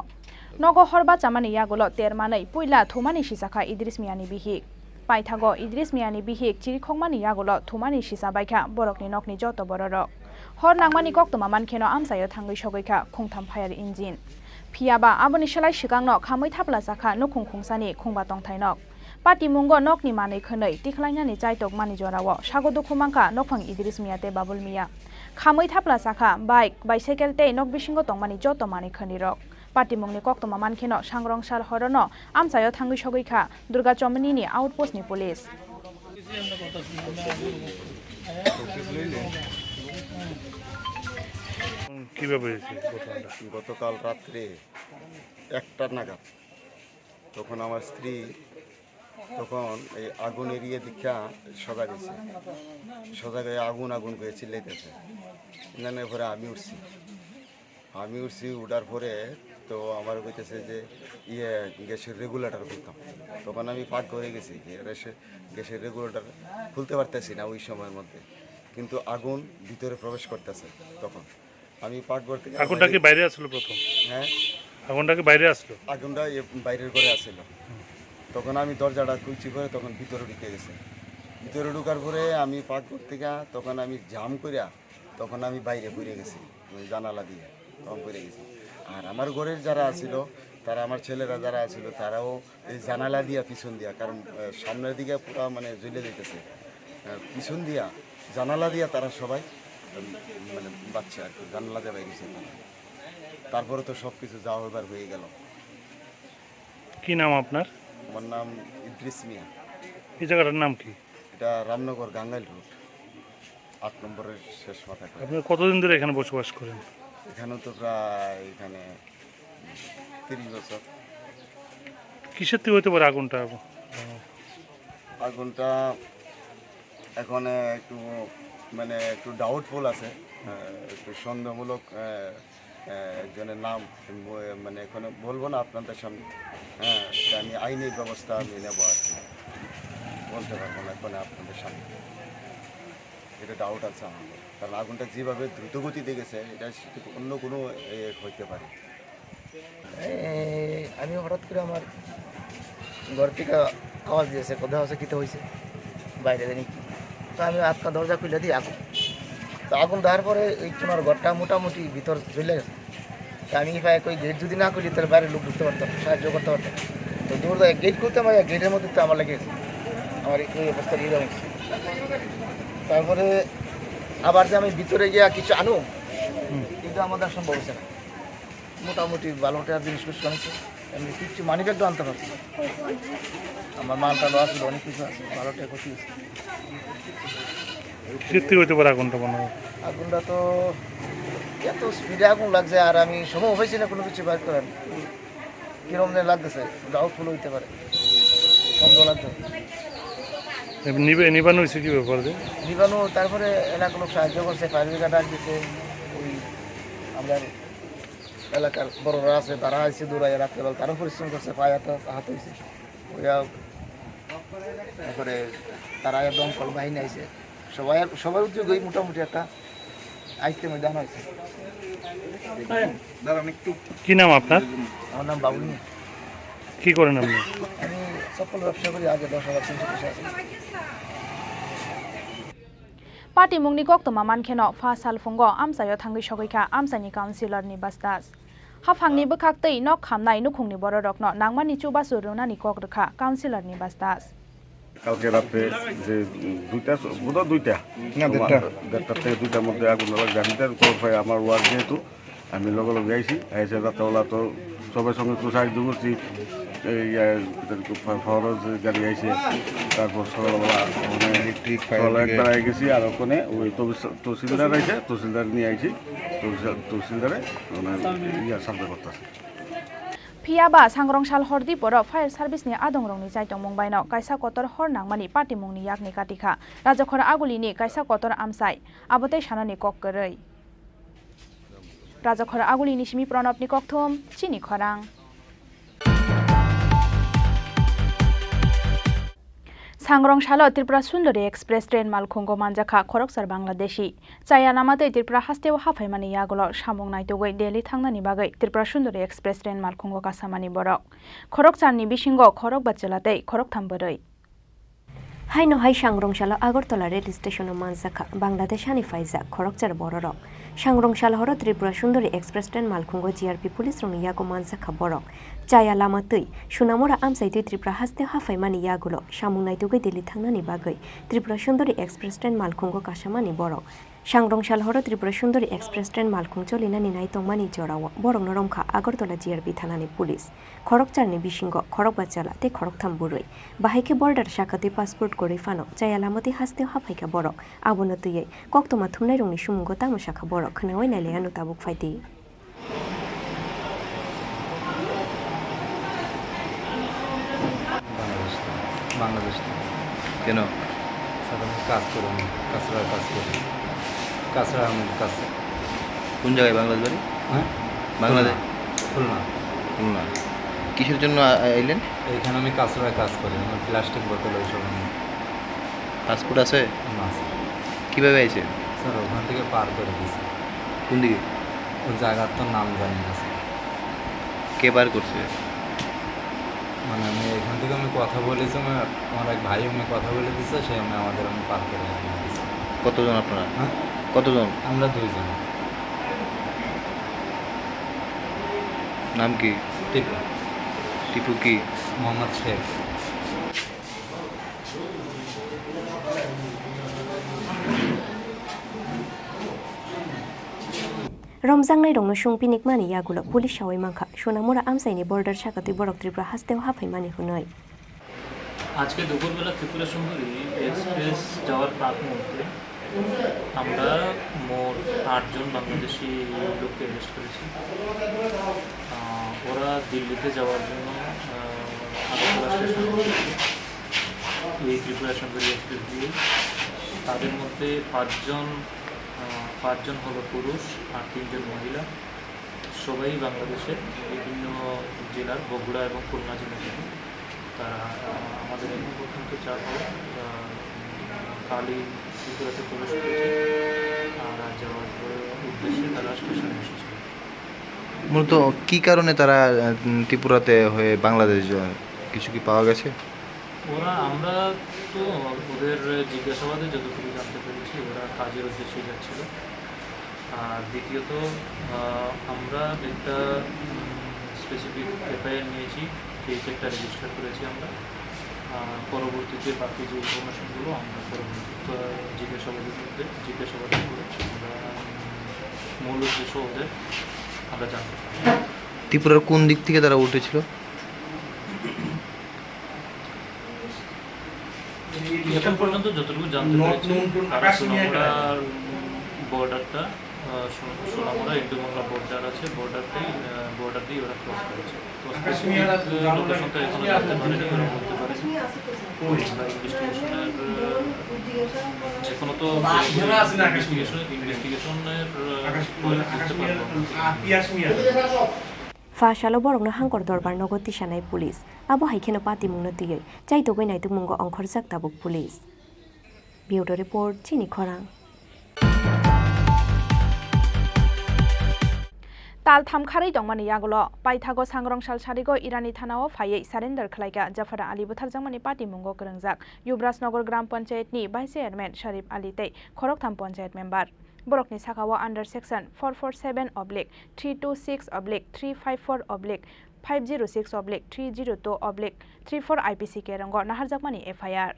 नग हरबा जामानि यागुलो तेरमानै पुइला थुमानि सिसाखा इद्रिस मियानि बिहिक पाइथागो इद्रिस मियानि बिहिक चिरिखंमानि यागुलो थुमानि सिसा बाइखा बरकनि नकनि जत बररक हर नांगमानि कक्तमा मानखेनो आमसायो थांगै सगैखा खुंथाम fire engine फियाबा आबोनि सोलाय सिगांनो खामै थापला जाखा नुखुं खुंसानि खुंबा तंथाइनक पाटिमुंगो नकनि मानै खनै तिख्लायनानि जायतक मानि जराव सागो दुखुमांका नकफां इद्रिस मियाते बाबुल मिया खामै थापला जाखा बाइक बाइसाइकेल ते नक बिसिंगो तंगमानि जत मानै खनिरक पाटिमुंगनि कक्तमा मानखेनो सांग्रंशाल हरनो आमसायो थांगै सगैखा दुर्गा चमनिनि आउटपोस्टनि पुलिस কিভাবে গতকাল রাত্রে 1টা নাগাদ তখন আমার স্ত্রী তখন এই আগুন এরিয়ে দীক্ষা সজাগ হয়েছে, সজাগ হয়ে আগুন আগুন করে চিল্লাইতেছে। চিল্লানোর পরে আমি উঠছি, উঠার পরে তো আমার কইতেছে যে গ্যাসের রেগুলেটর খুলতাম। তখন আমি পাক করে গেছি, গ্যাসের রেগুলেটর খুলতে পারতেছি না ওই সময়ের মধ্যে, কিন্তু আগুন ভিতরে প্রবেশ করতেছে। তখন আমি পাক করতে, আগুনটা কি বাইরে আসলো প্রথম? হ্যাঁ, আগুনটা কি বাইরে আসলো? আগুনটা বাইরের করে আসছিল। তখন আমি দরজাটা খুলছি করে তখন ভিতরে ঢুকে গেছে। ভিতরে ঢুকার পরে আমি পাক করতে গিয়া তখন আমি জাম করিয়া তখন আমি বাইরে পড়ে গেছি, জানালা দিয়ে রং করে গেছি। আর আমার ঘরের যারা আছিল, তারা আমার ছেলেরা যারা আছিল, তারাও এই জানালা দিয়া পিছন দিয়া, কারণ সামনের দিকে পুরো মানে জ্বলে যেতেছে, পিছন দিয়া জানালা দিয়া তারা সবাই মানে বাচ্চা আর কি জানালা দিয়ে বাইরেছে। তারপরে তো সব কিছু যাওয়া হবার হয়ে গেল। কি নাম আপনার? আমার নাম ইদ্রিস মিয়া। এই জায়গাটার নাম কি? এটা রামনগর গাঙ্গাইল রোড, 8 নম্বরের শেষ মাথা। আপনি কতদিন ধরে এখানে বসবাস করেন? এখানেও তো প্রায় 30 বছর। কিসের থেকে হতে পারে আগুনটা? আগুনটা এখন একটু ডাউটফুল আছে, একটু সন্দেহমূলক একজনের নাম মানে এখানে বলবো না আপনাদের সামনে। হ্যাঁ, আমি আইনি ব্যবস্থা আমি নেবো আর কি, বলতে পারবো না এখন আপনাদের সামনে। এটা ডাউট আছে আমাদের, কারণ আগুনটা যেভাবে দ্রুতগতিতে গেছে এটা অন্য কোনো হইতে পারে। আমি হঠাৎ করে আমার ঘর থেকে আওয়াজ দিয়েছে, কোথাও আছে কিতে হয়েছে বাইরে জানি কি। তো আমি আটকা দরজা খুলে দিই, তো আগুন দেওয়ার পরে এই তোমার ঘরটা মোটামুটি ভিতর চলে গেছে। তো আমি প্রায় ওই গেট যদি না খুলি তাহলে বাইরে লোক ঢুকতে পারতাম, সাহায্য করতে পারতাম। তো দূর গেট খুলতে আমার গেটের মধ্যে তো আমার লেগেছে, আমার এই অবস্থা এরকম হচ্ছে। তারপরে আবার যে আমি ভিতরে গিয়ে কিছু আনো, কিন্তু আমাদের সম্ভব হচ্ছে না। মোটামুটি ভালো টাকার জিনিস আনছে, এমনি কিছু মানি ব্যাগও আনতে পারছি। আমার মালটা লওয়া ছিল, অনেক কিছু আছে, ভালো টাকা ক্ষতি হয়েছে। হইতে পারে আগুনটা মনে হয়? আগুনটা তো এত স্পিডে আগুন লাগছে, আর আমি সময় হয়েছি না কোনো কিছু বাইর করেন, কিরম লাগতেছে, ডাউটফুল হইতে পারে, সন্দেহ লাগবে। নিবানো হয়েছে কি ব্যাপার? নিবানো, তারপরে এলাকার লোক সাহায্য করছে, ফায়ার ব্রিগেড আসছে, ওই আমরা এলাকার বড়রা আছে তারা আসছে দৌড়াই রাত্রেবেলা, তারাও পরিশ্রম করছে, পায়ে হাত হয়েছে। তারপরে তারা দমকল বাহিনী আইছে, সবাই উদ্যোগই মোটামুটি একটা আইতে ময়দান হয়েছে। কি নাম আপনার? আমার নাম বাবুল। কি করেন আপনি? আমি সকল ব্যবসা করি, আগে 10,300 টাকা আছে। पार्टी मुंगनी गक्तमा मानखेनो फा साल फुंगो आमसायो थांगै सगैखा आमसानि काउन्सिलर नि बासदास हाफांनि बखाक्तै नक खामनाय नुखुंनि बर रकनो नांमानि चुबासु रुनानि कक रखा काउन्सिलर नि बासदास কালকে রাতে যে দুইটা না দেড়টার থেকে দুইটার মধ্যে আগুন লাগে। আমার ওয়ার্ড যেহেতু আমি লগে লগে আইসি, আইসে রাত্রেবেলা তো সবার সঙ্গে তো সাহায্য করছি, ফরজ গাড়ি আইসে, তারপর সকালবেলা একবার আই গেছি, আর ওখানে ওই তহসিলদার আইসে, তহসিলদার নিয়ে আইছি, তহসিলদারে সার্ভে করতেছে। फियाबा सांग्रंसाल हरदी बर फायर सार्भिस नि आदंरंनि जायतं मुंबाइनो कायसा कतर हर नांमानि पार्टी मुंनि याकनि काटिखा राजखर आगुलिनि कायसा कतर आमसाय आबोतै सानानि कक्करै राजखर आगुलिनि सिमि प्रणबनि कक्थुम चिनी खरां। सांग्रंसालो त्रिपुरा सुंदरी एक्सप्रेस ट्रेन मालखुंगो मानजाखा खरकसार बांग्लादेशी चाया नामातै त्रिपुरा हास्तेव हाफायमानि यागुलो सामुं नायतुगै दिल्ली थांनानि बागै त्रिपुरा सुंदरी एक्सप्रेस ट्रेन मालखुंगो कासामानि बरक खरकसारनि बिसिंगो खरक बाच्चलातै खरक थांबोरै हाइनो हाइ सांग्रंसालो आगरतला रेल स्टेशन मानजाखा बांग्लादेशानि फाइजा खरकचार बररक सांग्रंसाल हर त्रिपुरा सुंदरी एक्सप्रेस ट्रेन मालखुंगो जीआरपी पुलिस रंनि यागो मानजाखा बरक चाया लामातै सुनामुरा आमसाइतै त्रिपुरा हास्ते हाफायमानि यागुलो सामुं नायतुगै दिल्ली थांनानि बागै त्रिपुरा सुंदरी एक्सप्रेस ट्रेन मालखुंगो कासामानि बरक सांग्रंसाल हर त्रिपुरा सुंदरी एक्सप्रेस ट्रेन मालखुं चलिनानि नायतंमानि जराव बरक नरमखा आगरतला जीआरपी थानानि पुलिस खरकचारनि बिसिंग खरक बाच्चाला ते खरकथाम बुरै बाहायके बर्डार शाखाते पासपोर्ट गरै फानो चाया लामाते हास्ते हाफायका बरक आबनतयै कक्तमा थुमनाय रंनि सुमुंगो तामु शाखा बरक खनावै नायलायानो ताबुक फायदि বাংলাদেশ কেন? স্যার আমি কাজ করি, আমি কাঁচড়ার কাজ করি, কাঁচড়া আমি কাজ। কোন জায়গায় বাংলাদেশ বাড়ি? হ্যাঁ, বাংলাদেশ খুলনা। খুলনা। কিসের জন্য আইলেন? এইখানে আমি কাঁচড়ায় কাজ করি, আমার প্লাস্টিক বোতল ওইসব আমি। পাসপোর্ট আছে? না স্যার। কীভাবে আইছে? স্যার ওখান থেকে পার করে দিয়েছে। কোন দিকে? ওই জায়গার তো নাম জানি না স্যার। কে পার করছে? মানে আমি এখান থেকে আমি কথা বলেছি, আমার এক ভাই আমি কথা বলে দিচ্ছে, সে আমাদের আমি পার করে দিয়েছে। কতজন আপনারা? হ্যাঁ, কতজন? আমরা 2 জন। নাম কি? টিপু। টিপু কি? মোহাম্মদ শেখ। रमजांनाय रंनो सुंपिनिक मानि यागुलो पुलिस सावै मांखा सोनामुरा आमसाइनि बर्डार शाखाति बरक त्रिपुरा हास्तेव हाफाइ मानि हुनय। আজকে দুপুরবেলা ত্রিপুরা সুন্দরী এক্সপ্রেস যাওয়ার প্রাক মুহূর্তে আমরা মোট 8 জন বাংলাদেশি লোককে অ্যারেস্ট করেছি। ওরা দিল্লিতে যাওয়ার জন্য আগরতলা স্টেশন এই ত্রিপুরা সুন্দরী এক্সপ্রেস দিয়ে। তাদের মধ্যে 5 জন হলো পুরুষ আর 3 জন মহিলা, সবাই বাংলাদেশের বিভিন্ন জেলার বগুড়া এবং খুলনা জেলা থেকে। তারা আমাদের এখন পর্যন্ত 4 কালি ত্রিপুরাতে প্রবেশ করেছে আর যাওয়ার উদ্দেশ্যে তারা স্টেশনে এসেছিল। মূলত কী কারণে তারা ত্রিপুরাতে হয়ে বাংলাদেশ যায়, কিছু কি পাওয়া গেছে? আমরা তো ওদের জিজ্ঞাসাবাদে যতটুকু জানতে পেরেছি ওরা কাজের উদ্দেশ্যে যাচ্ছিল। আর দ্বিতীয়ত আমরা একটা স্পেসিফিক এফআইআর নিয়েছি, কেস একটা রেজিস্টার করেছি আমরা। পরবর্তীতে বাকি যে ইনফরমেশনগুলো আমরা পরবর্তী জিজ্ঞাসাবাদের করে আমরা মূল উদ্দেশ্য ওদের আমরা জানতে পারি। ত্রিপুরার কোন দিক থেকে তারা উঠেছিল? এখন পর্যন্ত যতটুকু জানতে পেরেছি সোনামুড়ার বর্ডারটা, সোনামুড়া ইন্ডো বাংলা বর্ডার আছে, বর্ডার দিয়ে ওরা ক্রস করেছে। তো লোকেশনটা এখনো জানতে পারেনি, ওরা বলতে পারেনি। ইনভেস্টিগেশনের এখনো তো ইনভেস্টিগেশনের फाशालो बरंनो हांकर दरबार नगति सानाय पुलिस आबो हाइखेनो पाति मुंनो तियै चाइतो गय नाइतुक मुंगो अंखर जाक ताबुक पुलिस। ब्यूरो रिपोर्ट चिनी खरां। ताल थामखारै दंमानि यागुलो पाइथागो सांग्रंसाल सारिगो इरानी थानाव फायै सारेन्डार खलायगा जाफरा आली बुथारजांमानि पार्टी मुंगो गोरोंजाक युवराजनगर ग्राम पंचायतनि भाइस चेयारमेन शरीफ आली तै खरकथाम पंचायत मेम्बार। बरकनि साखाव आन्डार सेक्सन 447/326/354/506/302/34 आईपीसी केरंगो नाहारजाकमानि एफआईआर।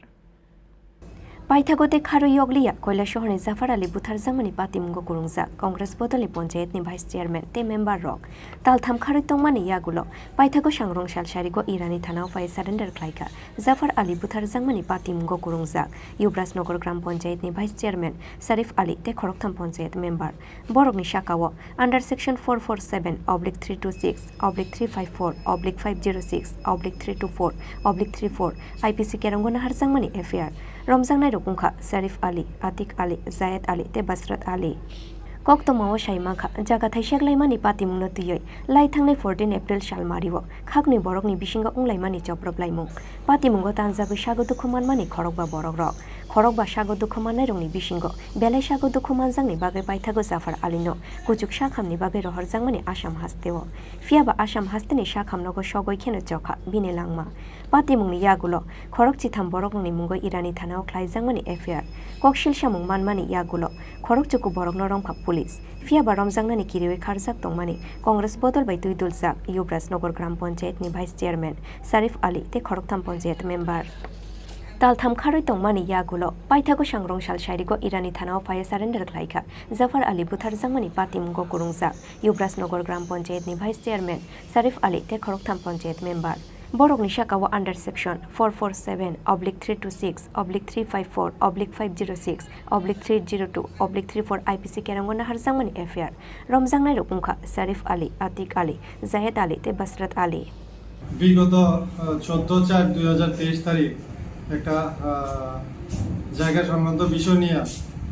पाइथागोते खारु यगलिया कोयला शहरनि जाफर आली बुथारजांमानि पार्टी मुंगो गोरोंजाक कांग्रेस बदलनि पंचायतनि भाइस चेयारमेन ते मेम्बार रक तालथाम खारु तंमानि यागुलो पाइथागो सांग्रंसाल सारिगो इरानी थानाव फाय सारेन्डार खलायगा जाफर आली बुथारजांमानि पार्टी मुंगो गोरोंजाक युवराजनगर ग्राम पंचायतनि भाइस चेयारमेन शरीफ आली ते खरकथाम पंचायत मेम्बार। बरकनि शाखाव आन्डार सेक्सन 447/326/354/506/324/34 आईपीसी केरंगो नाहारजांमानि एफआईआर। रमजांनाय रकुंखा शरीफ आली, आतिक आली, जायद आली ते बसरत आली। कक्तमाव साइमाखा जागा थाइसेगलायमानि पाति मुंनो तियै लाइथांनाय 14 एप्रिल साल मारिव खागनि बरकनि बिसिंगा उंलायमानि चप्रबलायमुं पाति मुंगो तानजागो सागो दुखुमानमानि खरकबा बरक रक खरकबा सागो दुखुमाननाय रंनि बिसिंगो बेलाय सागो दुखुमानजांनि बागै पाइथागो जाफर आलिनो कुजुक साखामनि बागै रहरजांमानि आसाम हास्तेव फियाबा आसाम हास्तेनि साखामनगो सगय खेनो चखा बिने लांमा पाति मुंनि यागुलो खरक चिथाम बरकनि मुंगो इरानी थानाव ख्लायजांमानि एफआईआर ककशिल सामुं मानमानि यागुलो खरक चुकु बरकनो रंखा पुलिस फियाबा रमजांनानि किरिवे खारजाक दंमानि कांग्रेस बदल बाय दुइदुल जाक युवराजनगर ग्राम पंचायतनि भाइस चेयारमेन शरीफ आली ते खरकथाम पंचायत मेम्बार। तालथाम खारै तंमानि यागुलो पाइथागो सांग्रंसाल सारिगो इरानी थानाव फाय सारेन्डार खलायगा जाफर आली बुथारजांमानि पाति मुंगो गोरोंजाक युवराजनगर ग्राम पंचायतनि भाइस चेयारमेन शरीफ आली ते खरकथाम पंचायत मेम्बार। बरकनि शाखाव आन्डार सेक्सन 447/326/506/302/34 आईपीसी केरंगो नाहारजांमानि एफआईआर। रमजांनाय रकुंखा शरीफ आली, आतिक आली, जायद आली ते बसरत आली। विगत 14/4/2023 तारिख একটা জায়গা সংক্রান্ত বিষয় নিয়ে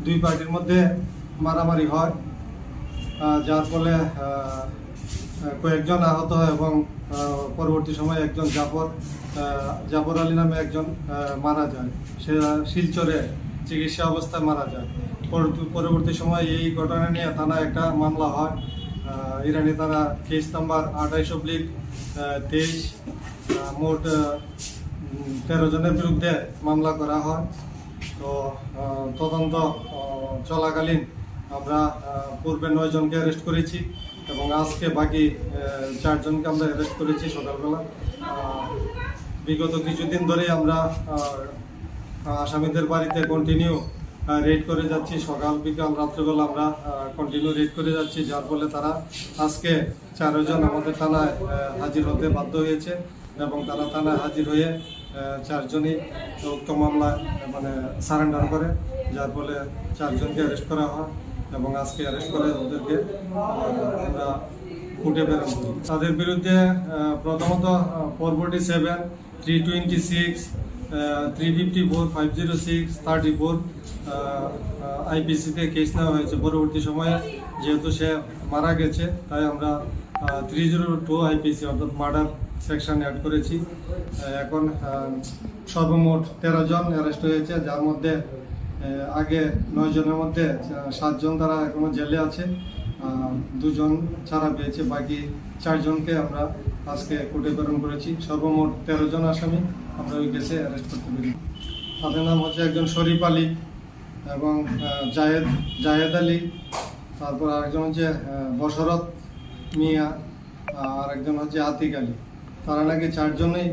দুই পার্টির মধ্যে মারামারি হয়, যার ফলে কয়েকজন আহত হয় এবং পরবর্তী সময়ে একজন জাফর আলী নামে একজন মারা যায়। সে শিলচরে চিকিৎসা অবস্থায় মারা যায়। পরবর্তী সময় এই ঘটনা নিয়ে থানায় একটা মামলা হয়। ইরানি থানা কেস নাম্বার 28/23, মোট 13 জনের বিরুদ্ধে মামলা করা হয়। তো তদন্ত চলাকালীন আমরা পূর্বে 9 জনকে অ্যারেস্ট করেছি এবং আজকে বাকি 4 জনকে আমরা অ্যারেস্ট করেছি সকালবেলা। বিগত কিছুদিন ধরেই আমরা আসামিদের বাড়িতে কন্টিনিউ রেড করে যাচ্ছি। সকাল বিকাল রাত্রেবেলা আমরা কন্টিনিউ রেড করে যাচ্ছি, যার ফলে তারা আজকে 4 জন আমাদের থানায় হাজির হতে বাধ্য হয়েছে এবং তারা থানায় হাজির হয়ে 4 জনই উক্ত মামলায় সারেন্ডার করে, যার ফলে 4 জনকে অ্যারেস্ট করা হয় এবং আজকে অ্যারেস্ট করে ওদেরকে আমরা কোর্টে প্রেরণ করি। তাদের বিরুদ্ধে প্রথমত 447, 326, 354, 506, 34 আইপিসিতে কেস নেওয়া হয়েছে। পরবর্তী সময়ে যেহেতু সে মারা গেছে তাই আমরা 302 আইপিসি অর্থাৎ মার্ডার সেকশন অ্যাড করেছি। এখন সর্বমোট 13 জন অ্যারেস্ট হয়েছে, যার মধ্যে আগে 9 জনের মধ্যে 7 জন তারা এখনো জেলে আছে, 2 জন ছাড়া পেয়েছে। বাকি 4 জনকে আমরা আজকে কোর্টে প্রেরণ করেছি। সর্বমোট 13 জন আসামি আমরা ওই কেসে অ্যারেস্ট করতে পেরেছি। তাদের নাম হচ্ছে একজন শরীফ আলী এবং জায়েদ আলী, তারপর আরেকজন হচ্ছে বশরত মিয়া, আর একজন হচ্ছে আতিক আলী। তারা নাকি 4 জনই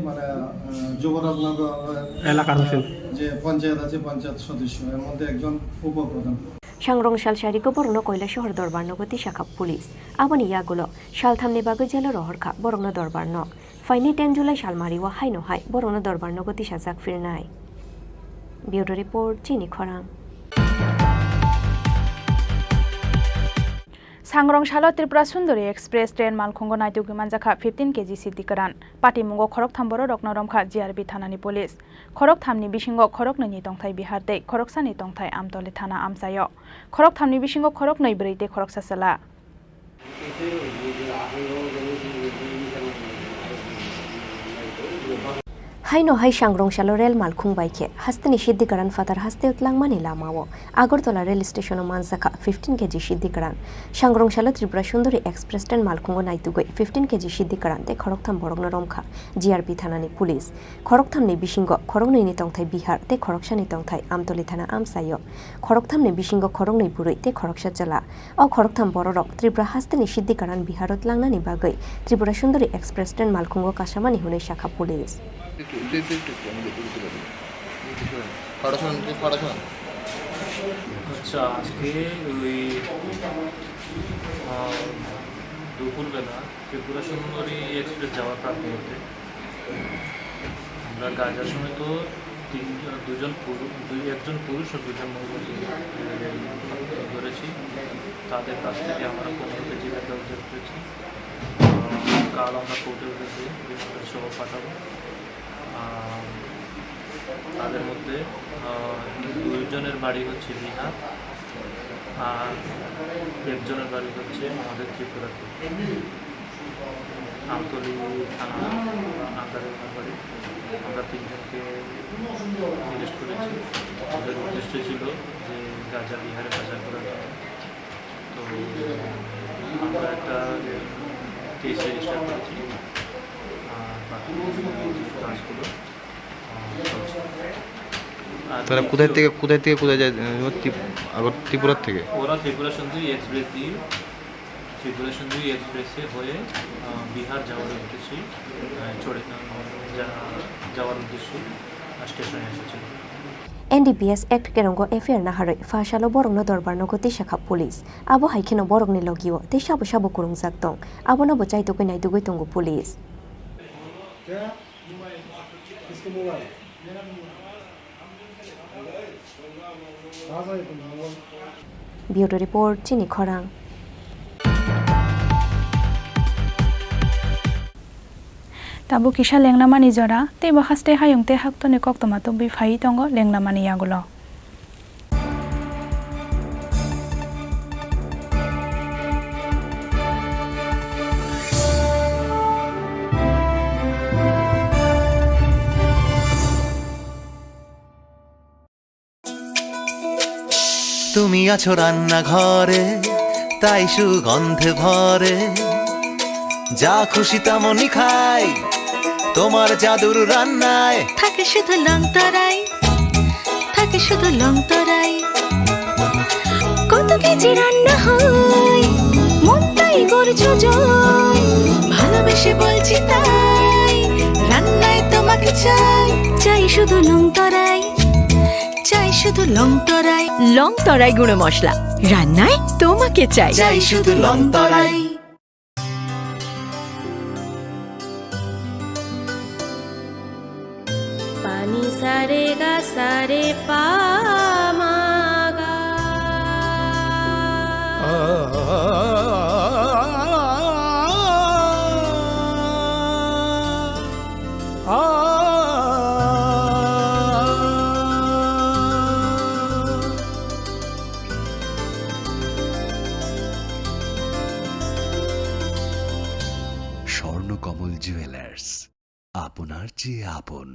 যুবরাজনগর এলাকার যে পঞ্চায়েত আছে পঞ্চায়েত সদস্য, এর মধ্যে একজন উপপ্রধান। সাংরংশাল সারিকো বরণ কৈলা শহর দরবার নগতি শাখা পুলিশ আবনি ইয়াগুলো শালথামনি বাগৈ জেলা রহরখা বরণ দরবার ন ফাইনি 10 জুলাই শালমারি ওয়া হাই নহাই বরণ দরবার নগতি সাজাক ফিরনাই। ব্যুরো রিপোর্ট চিনি খরাং। सांग्रंशालो त्रिपुरा सुंदरी एक्सप्रेस ट्रेन मालखुंगो नाइतुगि मानजाखा 15 केजि सिद्धिकरान पाटिमुंगो खरक थाम्बरो रकनरमखा जिआरबि थानानि पुलिस खरक थामनि बिसिंगो खरक नैनि तंथाय बिहार दै खरकसानि तंथाय आमतले थाना आमसायो खरक थामनि बिसिंगो खरक नै ब्रै दै खरकसा सला हाइनो हाई सांग्रंशालो रेल मालखुं बाइके हास्तेनि सिद्धिकरान फातार हास्ते उतलांगमानि लामाओ आगरतला रेल स्टेशन मानजाखा 15 केजि सिद्धिकरान सांग्रंशालो त्रिपुरा सुंदरी एक्सप्रेस ट्रेन मालखुंगो नाइतुगै 15 केजि सिद्धिकरान ते खरकथाम बरगनो रमखा जिआरबि थानानि पुलिस खरकथामनि बिसिंगो खरकनैनि तंथाय बिहार ते खरकसानि तंथाय आमतली थाना आमसायो खरकथामनि बिसिंगो खरकनै बुरै ते खरकसा जला अ खरकथाम बररक त्रिपुरा हास्तेनि सिद्धिकरान बिहारत लांनानि बागै त्रिपुरा सुंदरी एक्सप्रेस ट्रेन मालखुंगो कासामानि हुनै शाखा पुलिस আচ্ছা আজকে ওই দুপুরবেলা ত্রিপুরা সুন্দরী এক্সপ্রেস যাওয়ার প্রাক মুহূর্তে আমরা গাজার সময় তো একজন পুরুষ ও 2 জন মহিলা ধরেছি। তাদের কাছ থেকে আমরা 15 কেজি গাঁজা উদ্ধার করেছি। কাল আমরা কোর্টে উঠেছি সহ পাঠাবো। তাদের মধ্যে 2 জনের বাড়ি হচ্ছে বিহার আর 1 জনের বাড়ি হচ্ছে আমাদের ত্রিপুরাতে আমতলি থানা আন্ডারে বাড়ি। আমরা 3 জনকে অ্যারেস্ট করেছি। আমাদের উদ্দেশ্য ছিল যে গাজা বিহারে পাচার করা যায়। তো আমরা একটা কেস রেজিস্টার করেছি আর বাকি কাজগুলো তারা কোথায় থেকে কোথায় যায়? ত্রিপুরা থেকে ওরা ত্রিপুরা সুন্দরী এক্সপ্রেস দিয়ে ত্রিপুরা সুন্দরী এক্সপ্রেসে হয়ে বিহার যাওয়ার উদ্দেশ্যে যাওয়ার উদ্দেশ্যে স্টেশনে এসেছিল। NDPS Act केरंगो FIR नाहारै फाशालो बरंनो दरबार नगति शाखा पुलिस आबो हाइखेनो बरंनि लगियो ते साबो साबो कुरुंजाक दं आबो नबो चाइतुकै नाइतुकै दंगो पुलिस। ब्यूरो रिपोर्ट चिनी खरांग। Tabu kisha lenglamani jora te bahaste hayung te hakto ne kok tomato bi phai tongo lenglamani yagulo. তুমি আছো রান্না ঘরে তাই সুগন্ধে ভরে যা খুশি তেমনই খাই তোমার জাদুর রান্নায় থাকে শুধু লং তরাই থাকে শুধু লং তরাই কত কেজি রান্না হয় মনটাই করছো জয় ভালোবেসে বলছি তাই রান্নায় তোমাকে চাই চাই শুধু লং তরাই চাই শুধু লং তরাই গুঁড়ো মশলা রান্নায় তোমাকে চাই চাই শুধু লং তরাই पानी सारे गा सारे पा मा गा স্বর্ণকমল জুয়েলার্স আপনার চেয়ে আপন।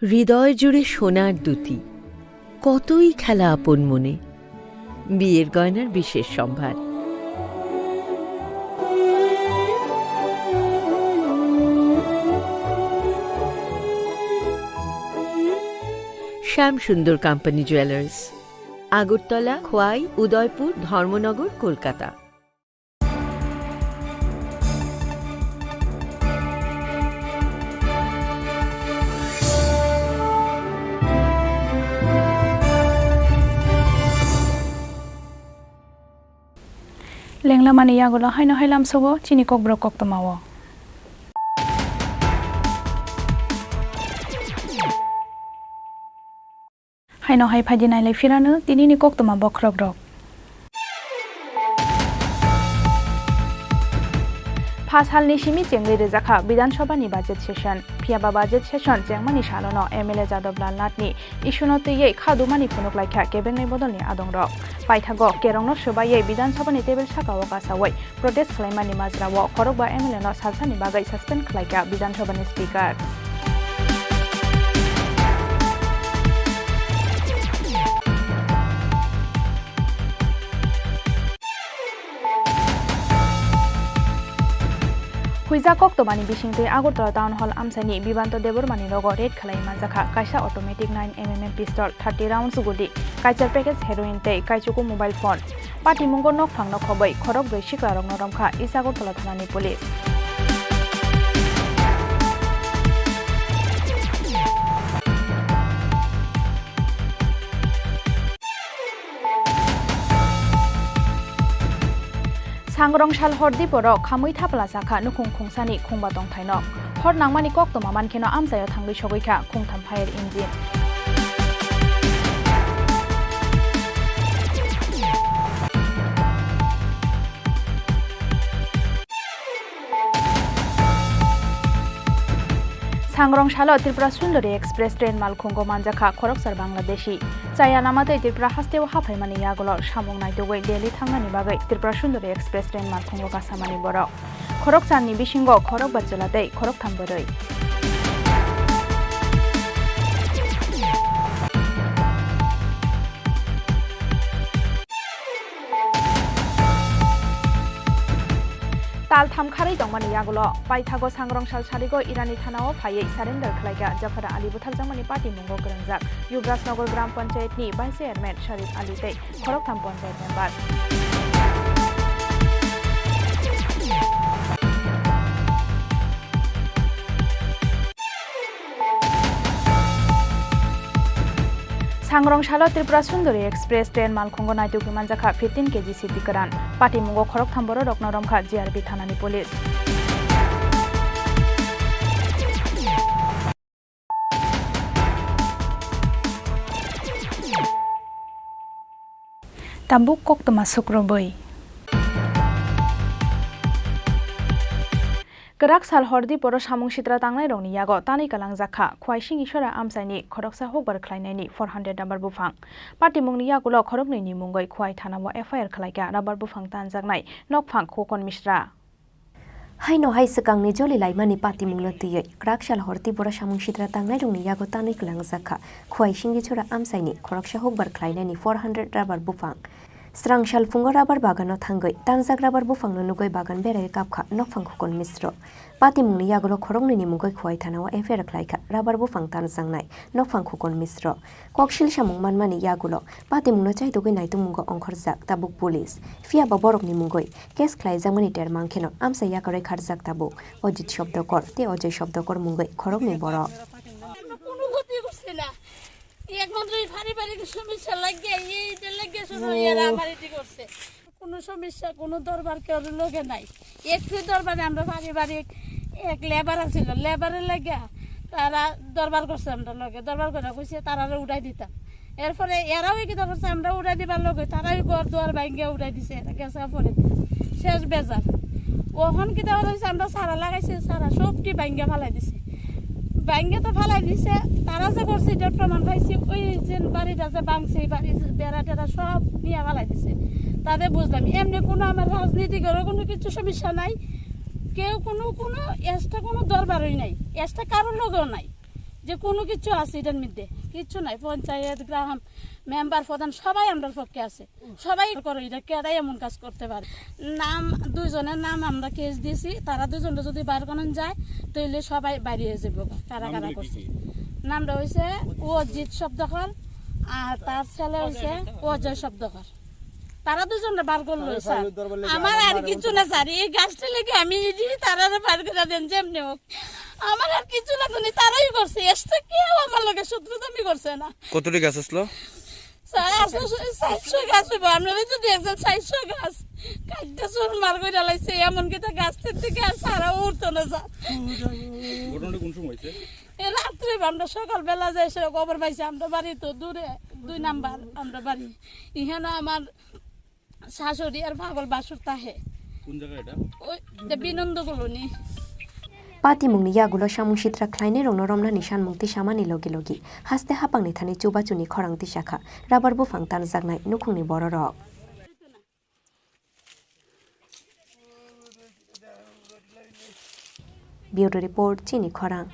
হৃদয় জুড়ে সোনার দুটি কতই খেলা আপন মনে বিয়ের গয়নার বিশেষ সম্ভার শ্যাম সুন্দর company jewellers Agartala Khowai Udaipur Dharmanagar Kolkata Lenglamani yagulo haino hailam sogo chini kokborok kok tomawo. Haino hai phadinai lai firanu tinini kok toma bokrok rok. Pas halni shimi chengri rezakha Vidhansabha নির্বাচন সেশন ফিয়াবা বাজেট সেশন চেংমানি সালনো এমএলএ যাদবলাল নাথনি ইস্যুনতে ইয়ে খাদুমানি ফুনুক লাইখা কেবেংনি বদলনি আদং রক পাইথাগো কেরংনো সবাইয়ে বিধানসভানি টেবিল সাকাও কাসাওয়াই প্রটেস্ট খালাইমানি মাজরাও খরকবা এমএলএ নো সালসানি বাগাই সাসপেন্ড খালাইকা বিধানসভানি speaker Huiza kok to mani bisingte Agartala Town Hall amsani Bibanto Debormani logo red khalai manjaka kaisa automatic 9mm pistol 30 rounds guli kaisar package heroin te kaichuku mobile phone pati mungor nok phangno khobai khorok bai siklarok noromkha Agartala thanani police Sangrong shal hordi borok khamui thapla sakha nukung khungsani khungba tong thainok hor nangmani kok toma mankheno amsayo thangbai sogoikha khungtham fire engine Sangrong shalo Tripura Sundari Express train malkhungo manjakha khoroksar Bangladeshi chaya namate Tripura hasteo haphaimani yagulo samung naitogoi Delhi thangnani bagai Tripura Sundari Express train malkhungo kasamani borok khoroksarni bisingo khorok bachalate khorok thamboroi Tal thamkhari tongmani yagulo paithago sangrong shal sarigo Irani thanao phaiye surrender khlaiga Jafara Ali buthal jamani party mungo grangjak Yuvraj Nagar Gram Panchayat ni vice chairman Sharif Ali tei Khorokham Panchayat member Sangrong shalo Tripura Sundari Express train malkhungo naituki manjakha 15 kg city karan pati mungo khorok thamboro rokna romkha GRB thanani police Tabuk kok toma sukroboi Kerak sal hordi poro samung sitra tangnai rongni yago tani kalang zakha khwaising isora amsaini khoroksa hokbar khlainaini 400 number bufang party mungni yagulo khorokni ni mungoi khwai thanamo FIR khlaika number bufang tanjaknai nokphang khokon misra Haino hai sekang ni joli laimani pati munglo tiye krak sal horti bora samung sitra tangnai rongni yago tani kalang zakha khwaising isora amsaini khoroksa hokbar khlainaini 400 number bufang Srang shal fungo rabar bagano thangai tanjak rabar bufang no nugoi bagan berai kapkha nokphang khokon misro pati mungni yagulo khorongni ni mungoi khwai thanao FIR khlaika rabar bufang tanjangnai nokphang khokon misro kokshil samung manmani yagulo pati mungno chaidogoi naitung mungo ongkhorjak tabuk police fia ba borok ni mungoi case khlaijamani ter mangkheno amsa yakore kharjak tabuk Ojit Shobdokor te Ojoy Shobdokor mungoi khorongni borok একমাত্র এই পারিবারিক সমস্যা লাগিয়ে এইটা লাগিয়ে শুরু এরা আমার এটি করছে কোনো সমস্যা কোনো দরবার কেউ লোকে নাই একটু দরবারে আমরা পারিবারিক এক লেবার আছিল লেবারের লাগিয়া তারা দরবার করছে আমরা লোকে দরবার করে কইছে তারা উড়াই দিতাম এরপরে এরাও কি করছে আমরা উড়াই দিবার লোকে তারাই ঘর দুয়ার ভাঙ্গিয়া উড়াই দিছে এটা গেছে পরে শেষ বেজার ওখান কি দেওয়া হয়েছে আমরা সারা লাগাইছি সারা সবটি ভাঙ্গিয়া ফালাই দিছে ব্যাঙ্গে তো ফালাই দিছে তারা যে করছে এটার প্রমাণ পাইছি ওই যে বাড়িটা যে ভাঙছে বাড়ি বেড়া টেরা সব নিয়ে ফালাই দিছে তাদের বুঝলাম এমনি কোনো আমার রাজনীতিকেরও কোনো কিছু সমস্যা নাই কেউ কোনো কোনো এক্সট্রা কোনো দরবারই নাই এক্সট্রা কারোর লোকও নাই যে কোনো কিছু আছে এটার মধ্যে কিচ্ছু নাই পঞ্চায়েত গ্রাম মেম্বার প্রধান সবাই আমরা পক্ষে আছে সবাই করে এটা কেরাই এমন কাজ করতে পারে নাম দুইজনের নাম আমরা কেস দিয়েছি তারা দুজনটা যদি বার করেন যায় তাহলে সবাই বাইরে যাবো কারা কারা করছে নামটা হয়েছে অজিত শব্দকর আর তার ছেলে হয়েছে অজয় শব্দকর তারা দুজনটা বার করলো স্যার আমার আর কিছু না স্যার এই গাছটা লেগে আমি তারা বার করে দেন যেমনি হোক আমার আর কিছু না তুমি তারাই করছে এসটা কেউ আমার লোকের শত্রুতামি করছে না কতটি গাছ আসলো স্যার আসলে 400 গাছ হইব আমরা যদি একজন 400 গাছ কাটতে চোর মার করে ডালাইছে এমনকি তো গাছের থেকে আর সারা উঠতো না স্যার ঘটনাটা কোন সময় হয়েছে এই রাত্রে আমরা সকালবেলা যাই সে খবর পাইছি আমরা বাড়ি তো দূরে 2 নাম্বার আমরা বাড়ি এখানে আমার শাশুড়ি আর পাগল বাসুর তাহে কোন জায়গা এটা ওই Binanda colony Pati mungni yagulo samung sitra khlaine rongno romna nishan mungti samani logi logi haste hapangni thani chuba chuni khorang tisakha rabar bufang tanjaknai nukhungni bororok Bureau report Chini Khorang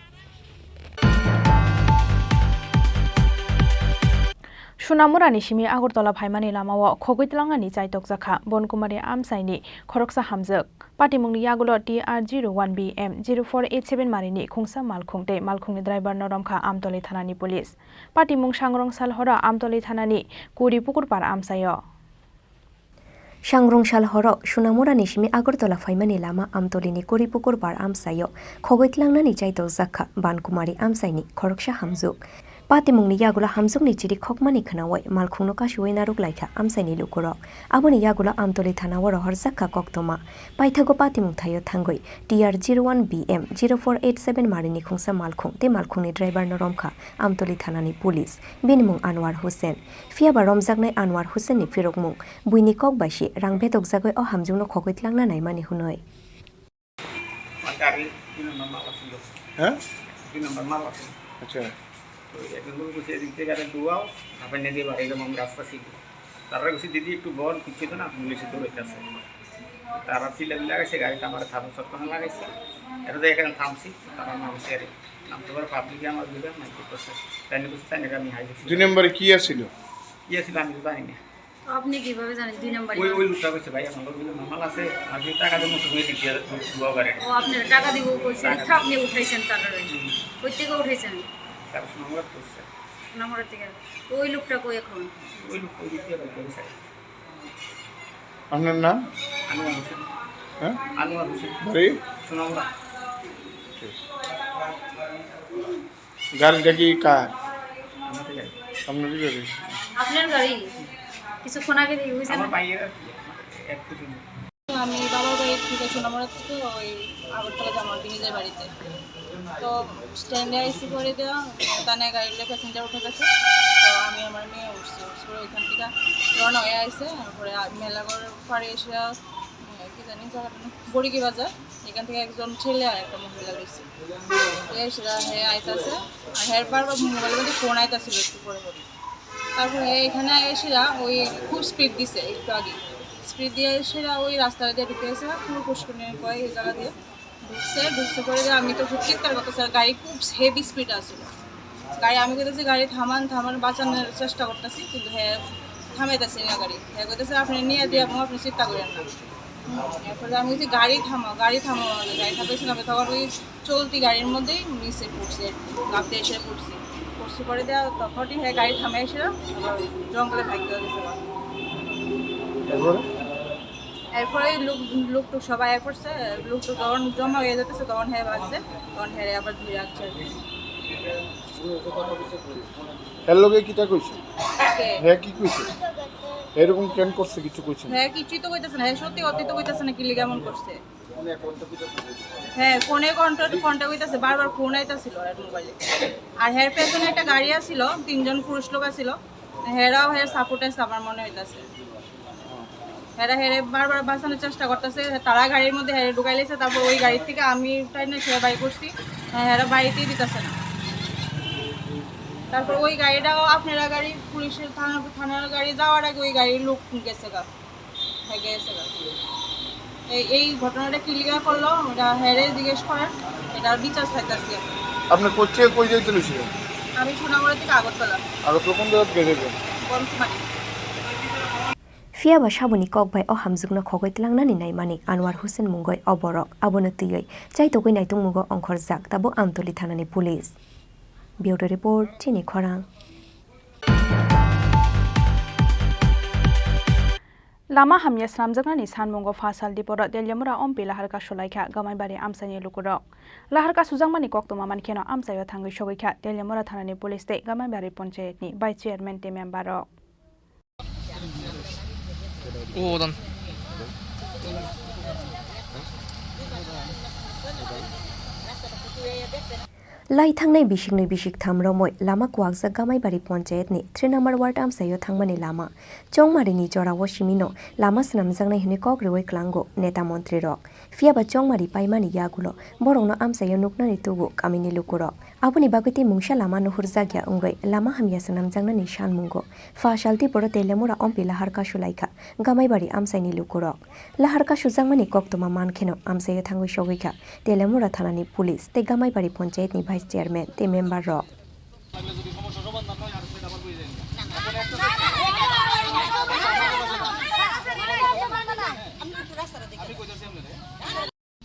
Sunamurani Shimi Agurtola Paimani Lamawa Khogitlanani Chaitok Zakha Bonkumari Amsaini Khoroksa Hamjak Pati Mungni Yagulo TR01BM 0487 Marini Khungsa Malkhungte Malkhungni driver Noromkha Amtoli Thanani Police Pati Mung Sangrong Salhora Amtoli Thanani Kuri Pukur Par Amsayo Sangrong Salhoro Sunamurani Shimi Agurtola Paimani Lama Amtolini Kuri Pukur Par Amsayo Khogitlanani Chaitok Zakha Bankumari Amsaini Khoroksa Hamjuk Pati mungni yagulo hamjukni chiri khokmani khnawai malkhungno kashuai naruk laika amsaini lukuro aboni yagulo amtoli thanawo rohor zakha koktoma paithago pati mung thayo thangoi TR01BM 0487 marini khungsa malkhung te malkhungni driver no romkha amtoli thanani police binmung Anwar Hussein fiaba romjaknai Anwar Hussein ni firokmung buini kok baisi rangbedok jagoi o hamjungno khogoitlangna naimani hunoi হ্যাঁ 3 নম্বর মাল আছে আচ্ছা তো একজন লোক বসে এদিক থেকে আরে দুয়াও আপনি দিয়ে বাড়ি যাবো আমি রাস্তা ছিল তারা বসে দিদি একটু বল পিছিয়ে তো না পুলিশে দৌড়াইতেছে তারা ছিলেন লাগাইছে গাড়িটা আমার থামে সটকনে লাগাইছে এটা তো এখানে থামছি তারা নামছে আর নামতে পারে পাবলিকে আমার দিলে না কি করছে তাই নিয়ে বসে তাই আমি হাই 2 নম্বরে কি আছিল আমি তো জানি না আপনি কিভাবে জানেন 2 নম্বরে ওই লোকটা কইছে ভাই আমার লোক মামাল আছে আমি টাকা দেব তো হয়ে দিতে দুয়া গাড়ি ও আপনি টাকা দিব কইছেন আপনি উঠাইছেন টাকা কই থেকে উঠাইছেন তার নম্বর করছে নম্বর থেকে ওই লোকটা কই এখন ওই লোক কই দিতে কইছে আপনার নাম আনোয়ার হোসেন হ্যাঁ আনোয়ার হোসেন বাড়ি সোনামুড়া গাড়িটা কি কার আমাদের গাড়ি আপনারই গাড়ি আপনার গাড়ি কিছুক্ষণ আগে হইছে আমার ভাইয়ের একটু আমি বাবার বাড়ি থেকে সোনামুড়া থেকে ওই আগরতলা জামালটি নিজের বাড়িতে তো স্ট্যান্ডে আইসি করে দেওয়া তানে গাড়ির প্যাসেঞ্জার উঠে গেছে তো আমি আমার মেয়ে উঠছি ওইখান থেকে রওনা হয়ে আসছে তারপরে মেলাগড় পাড়ে এসে কি জানি জায়গাটা বড়িকি বাজার এখান থেকে একজন ছেলে আর একটা মহিলা রয়েছে সেটা হ্যাঁ আইতাছে আর হ্যাঁ বারবার মোবাইলের মধ্যে ফোন আইতাছিল একটু পরে পরে তারপরে এখানে এসেরা ওই খুব স্পিড দিছে একটু আগে স্পিড দিয়ে এসেরা ওই রাস্তাটা দিয়ে ঢুকে এসে পুরো পুষ্করণী কয় এই জায়গা দিয়ে ঢুকছে পরে আমি তো খুব চিৎকার করতেছি আর গাড়ি খুব হেভি স্পিড আসছিল গাড়ি আমি কইতেছি গাড়ি থামান বাঁচানোর চেষ্টা করতেছি কিন্তু হ্যাঁ থামাইতেছি না গাড়ি হ্যাঁ কইতেছে আপনি নিয়ে দিয়ে এবং আপনি চিন্তা করেন না এরপরে আমি বলছি গাড়ি থামাও গাড়ি থামাইছিলাম তখন ওই চলতি গাড়ির মধ্যেই নিচে পড়ছে লাভ দিয়ে এসে পড়ছি পরে দেওয়া তখনই হ্যাঁ গাড়ি থামে এসে জঙ্গলে ভাগ্য গেছে এরপরে লোকটুক সবাই পড়ছে লোকটুক যখন জমা হয়ে যেতেছে তখন হ্যাঁ বাজছে তখন হ্যাঁ আবার ধুয়ে আসছে এর লগে কিটা কইছে হ্যাঁ কি কইছে এরকম কেন করছে কিছু কইছে হ্যাঁ কিছুই তো কইতাছে না হ্যাঁ সত্যি অতীত কইতাছে না কি লিগে এমন করছে হ্যাঁ ফোনে কন্টাক্ট হইতাছে বারবার ফোন আইতাছিল আর মোবাইলে আর হের পেছনে একটা গাড়ি আসছিল 3 জন পুরুষ লোক আসছিল হেরাও হের সাপোর্টে আমার মনে হইতাছে হেরে বারবার বাঁচানোর চেষ্টা করতেছে তারা গাড়ির মধ্যে হেরে ঢুকাই লেছে তারপর ওই গাড়ির থেকে আমি উঠাই না সে বাই করছি হেরা বাড়িতেই দিতেছে না তারপর ওই গাড়িটাও আপনারা গাড়ি পুলিশের থানার গাড়ি যাওয়ার আগে ওই গাড়ির লোক গেছে এই ঘটনাটা ক্লিয়ার করলো ওটা হেরে জিজ্ঞেস করেন এটার বিচার চাইতেছি আপনি কোচে কই যাইতেন আমি সোনামুড়া থেকে আগরতলা কোন জায়গা গেছেন Bonkumari Fiaba Shabuni Kokbai o Hamzugna Kogoitlang Nani Naimani Anwar Hussein Mungoi Oborok Abonatuyoi Chai Togoi Naitung Mugo Onkor Zak Tabo Amtoli Thanani Police Bureau Report Chini Khorang Lama hamya sramjaknani sanmungo fasal diporo Deljamura ompi laharka sholaikha gamaibari amsani lukurok laharka sujangmani koktoma mankeno amsayo thangi shogoikha Deljamura thanani police te gamaibari panchayatni vice chairman te memberok Odan Lai Thangnai Bishiknai Bishik Thamromoi Lama Kwakza Gamaibari Panchayatni 3 number ward amsayo thangmani lama Chongmarini Jora Washimino Lama Snamjangnai hini Kokriwai Klango Neta Montri Rok Fiaba Chongmari Paimani Yagulo Borongno amsayo nuknani tugu kamini lukurok Abuni bagiti mungsha lama nuhurzagya ungoi lama hamya sanamjangnani shanmungo Fashalti Boro Deljamura ompi laharka shulaika Gamaibari amsaini lukurok Laharka shujangmani koktoma mankheno amsayo thangoi shogoika Deljamura thanani police te Gamaibari Panchayatni vice chairman te member rok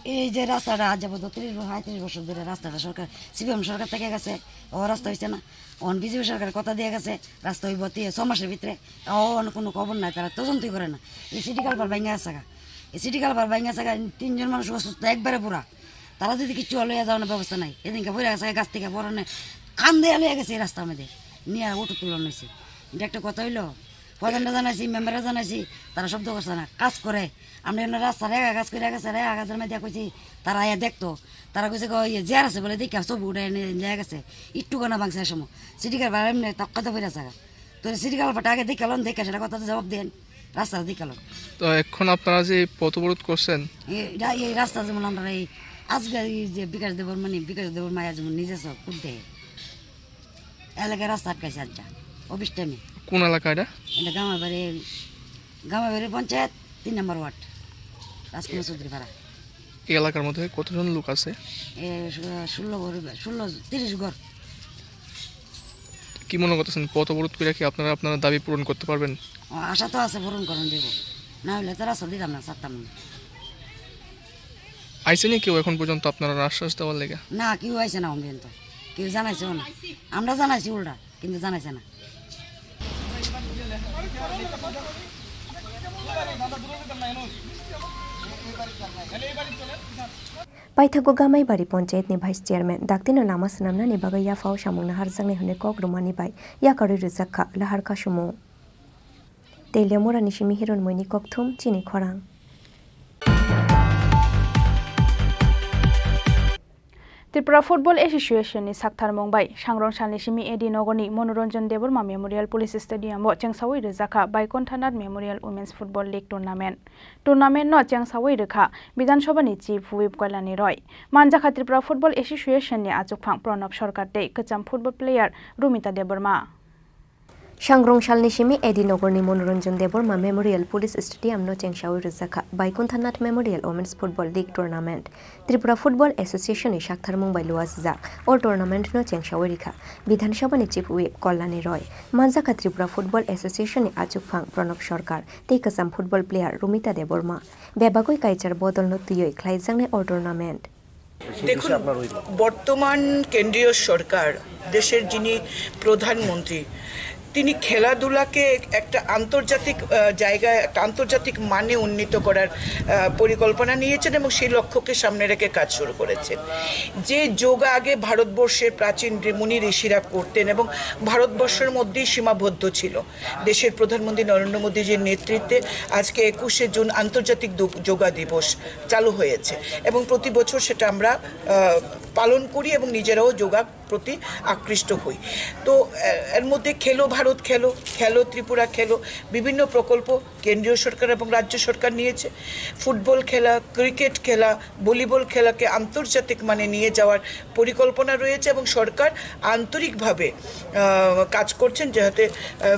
এই যে রাস্তাটা আজ যাবো 30 বছর ধরে রাস্তাটা সরকার CPM সরকার থেকে গেছে ও রাস্তা হয়েছে না অন বিজেপি সরকার কথা দিয়ে গেছে রাস্তা হইব 6 মাসের ভিতরে কোনো খবর নাই তারা তদন্তই করে না এই সিটি কালভার ভাঙা আছে এই সিটি কালভার ভাঙা আছে 3 জন মানুষ অসুস্থ একবারে পুরা তারা যদি কিছু লইয়া যাওয়ার ব্যবস্থা নাই এদিনকে পড়ে গেছে গাছ থেকে পড়নে কান দেয়া লইয়া গেছে এই রাস্তার মধ্যে নিয়ে অটো তুলন হয়েছে এটা একটা কথা হইলো প্রধানরা জানাইছি মেম্বাররা জানাইছি তারা শব্দ করছে না কাজ করে আমরা রাস্তা রেখা কাজ করে গেছে রেখা কাজের মধ্যে কইছি তারা আয়া দেখতো তারা কইছে জেয়ার আছে বলে দেখি সব উঠে নিয়ে গেছে একটু গোনা ভাঙছে সময় সিটি কালভার এমনি তক্কাতে পড়ে আছে তো সিটি কালভারটা আগে দেখালেন দেখে সেটা কথা জবাব দেন রাস্তা দেখালো তো এখন আপনারা যে পথ অবরোধ করছেন এই রাস্তা যেমন আমরা এই আজকে যে বিকাশ দেবর মায়া যেমন নিজে সব কুদে এলাকায় রাস্তা আটকাইছে আজটা অফিস টাইমে কোন এলাকা এটা এটা গামাবাড়ি পঞ্চায়েত 3 নম্বর ওয়ার্ড রাজকুমার চৌধুরী পাড়া এই এলাকার মধ্যে কতজন লোক আছে 30 ঘর কি মনে করতেছেন পথ অবরোধ করে কি আপনারা দাবি পূরণ করতে পারবেন আশা তো আছে পূরণ করুন দেব না হলে তো রাস্তা দিতাম না ছাড়তাম না আইসেনি কেউ এখন পর্যন্ত আপনারা আশ্বাস দেওয়ার লেগে না কেউ আইসে না পর্যন্ত কেউ জানাইছেও না আমরা জানাইছি উল্টা কিন্তু জানাইছে না Paithago Gamaibari Panchayatni vice chairman Daktino Lama Snamnani Baga Yafao Shamungna Harjangnai hune Kokrumani bai Yakari Rizakha Laharka Shumo Deljamura Nishimi Hiron Moini Kokthum Chini Khorang Tripura football एसोसिएशननि साकथारमं बाय सांग्रंसालनि सिमी एडि नगरनि मनोरंजन देबरमा मेमोरियल पुलिस स्टेडियामआव चेंसावै रोजाखा Baikunthanath memorial women's football league tournament न चेंसावै रोखा विधानसभानि चीफ व्हिप कल्याणी रॉय मानजाखा त्रिपुरा फुटबल एसोसिएशननि आजुकफां प्रणब सरकार तै कचाम फुटबल प्लेयार रुमिता देबरमा सांग्रंसालनि सिमी एडि नगरनि Manoranjan Debbarma memorial police stadium नो चेंसावै रोजाखा Baikunthanath memorial women's football league tournament Tripura football association नि साकथारमं बाय लुआसजाक और टुर्नामेंट नो चेंसावै रिखा विधानसभानि चीफ व्हिप कल्याणी रॉय मानजाखा त्रिपुरा फुटबल एसोसिएशन नि आजुकफां प्रणब सरकार तै कचाम फुटबल प्लेयार रुमिता देबरमा बेबागै काइचार बदल नो तुयै ख्लाइजांने और टुर्नामेंट দেখুন বর্তমান কেন্দ্রীয় সরকার দেশের যিনি প্রধানমন্ত্রী তিনি খেলাধুলাকে একটা আন্তর্জাতিক জায়গায় একটা আন্তর্জাতিক মানে উন্নীত করার পরিকল্পনা নিয়েছেন এবং সেই লক্ষ্যকে সামনে রেখে কাজ শুরু করেছেন যে যোগা আগে ভারতবর্ষের প্রাচীন মুনি ঋষিরা করতেন এবং ভারতবর্ষের মধ্যেই সীমাবদ্ধ ছিল দেশের প্রধানমন্ত্রী নরেন্দ্র মোদীজির নেতৃত্বে আজকে 21শে জুন আন্তর্জাতিক যোগা দিবস চালু হয়েছে এবং প্রতি বছর সেটা আমরা পালন করি এবং নিজেরাও যোগা প্রতি আকৃষ্ট হই তো এর মধ্যে খেলো ভারত খেলো খেলো ত্রিপুরা খেলো বিভিন্ন প্রকল্প কেন্দ্রীয় সরকার এবং রাজ্য সরকার নিয়েছে ফুটবল খেলা ক্রিকেট খেলা ভলিবল খেলাকে আন্তর্জাতিক মানে নিয়ে যাওয়ার পরিকল্পনা রয়েছে এবং সরকার আন্তরিকভাবে কাজ করছেন যাতে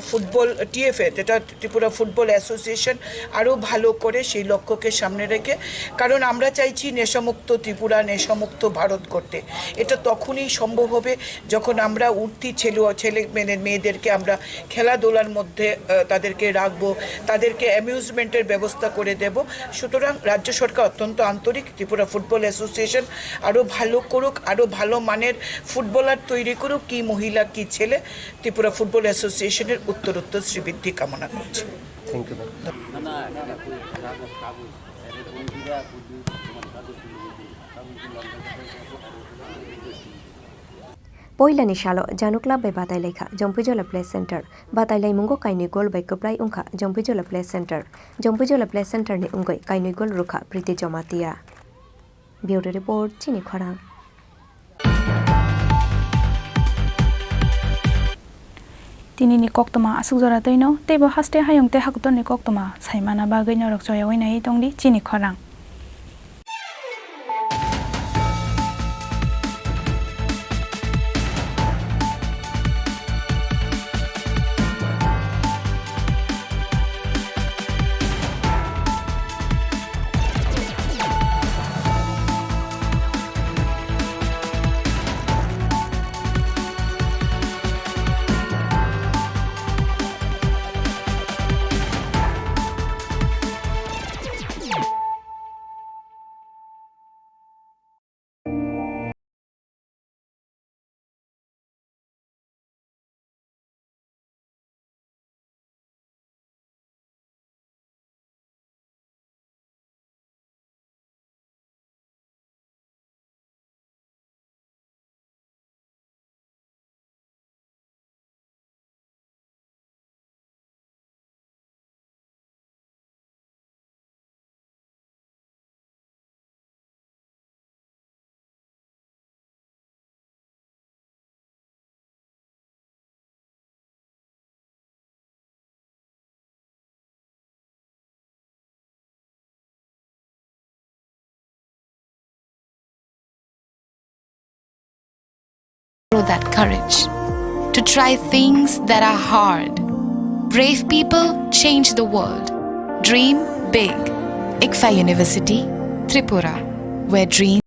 ফুটবল টিএফএ যেটা ত্রিপুরা ফুটবল অ্যাসোসিয়েশন আরও ভালো করে সেই লক্ষ্যকে সামনে রেখে কারণ আমরা চাইছি নেশামুক্ত ত্রিপুরা নেশামুক্ত ভারত করতে এটা তখনই সম্ভব হবে যখন আমরা উঠতি ছেলে মেয়েদেরকে আমরা খেলাধুলার মধ্যে তাদেরকে রাখবো তাদেরকে অ্যামিউজমেন্টের ব্যবস্থা করে দেব সুতরাং রাজ্য সরকার অত্যন্ত আন্তরিক ত্রিপুরা ফুটবল অ্যাসোসিয়েশন আরও ভালো করুক আরও ভালো মানের ফুটবলার তৈরি করুক কি মহিলা কি ছেলে ত্রিপুরা ফুটবল অ্যাসোসিয়েশনের উত্তরোত্তর শ্রীবৃদ্ধি কামনা করছি thank you Poilani shalo janukla by Bataileika, Jompujola Play Center, Batailai Mungo Kaini Gol by Koprai Unka, Jompujola Play Center, Jompujola Play Center ni Ungoi, Kaini Gol Ruka, Priti Jomatia. Bureau Report, Chini Khorang. Tini ni koktoma asukjora toino, tebo haste hayong te hakton ni koktoma, saimana bagay na rokjoya wina itong di Chini Khorang. That courage to try things that are hard. Brave people change the world. Dream big. ICFA University, Tripura, where dreams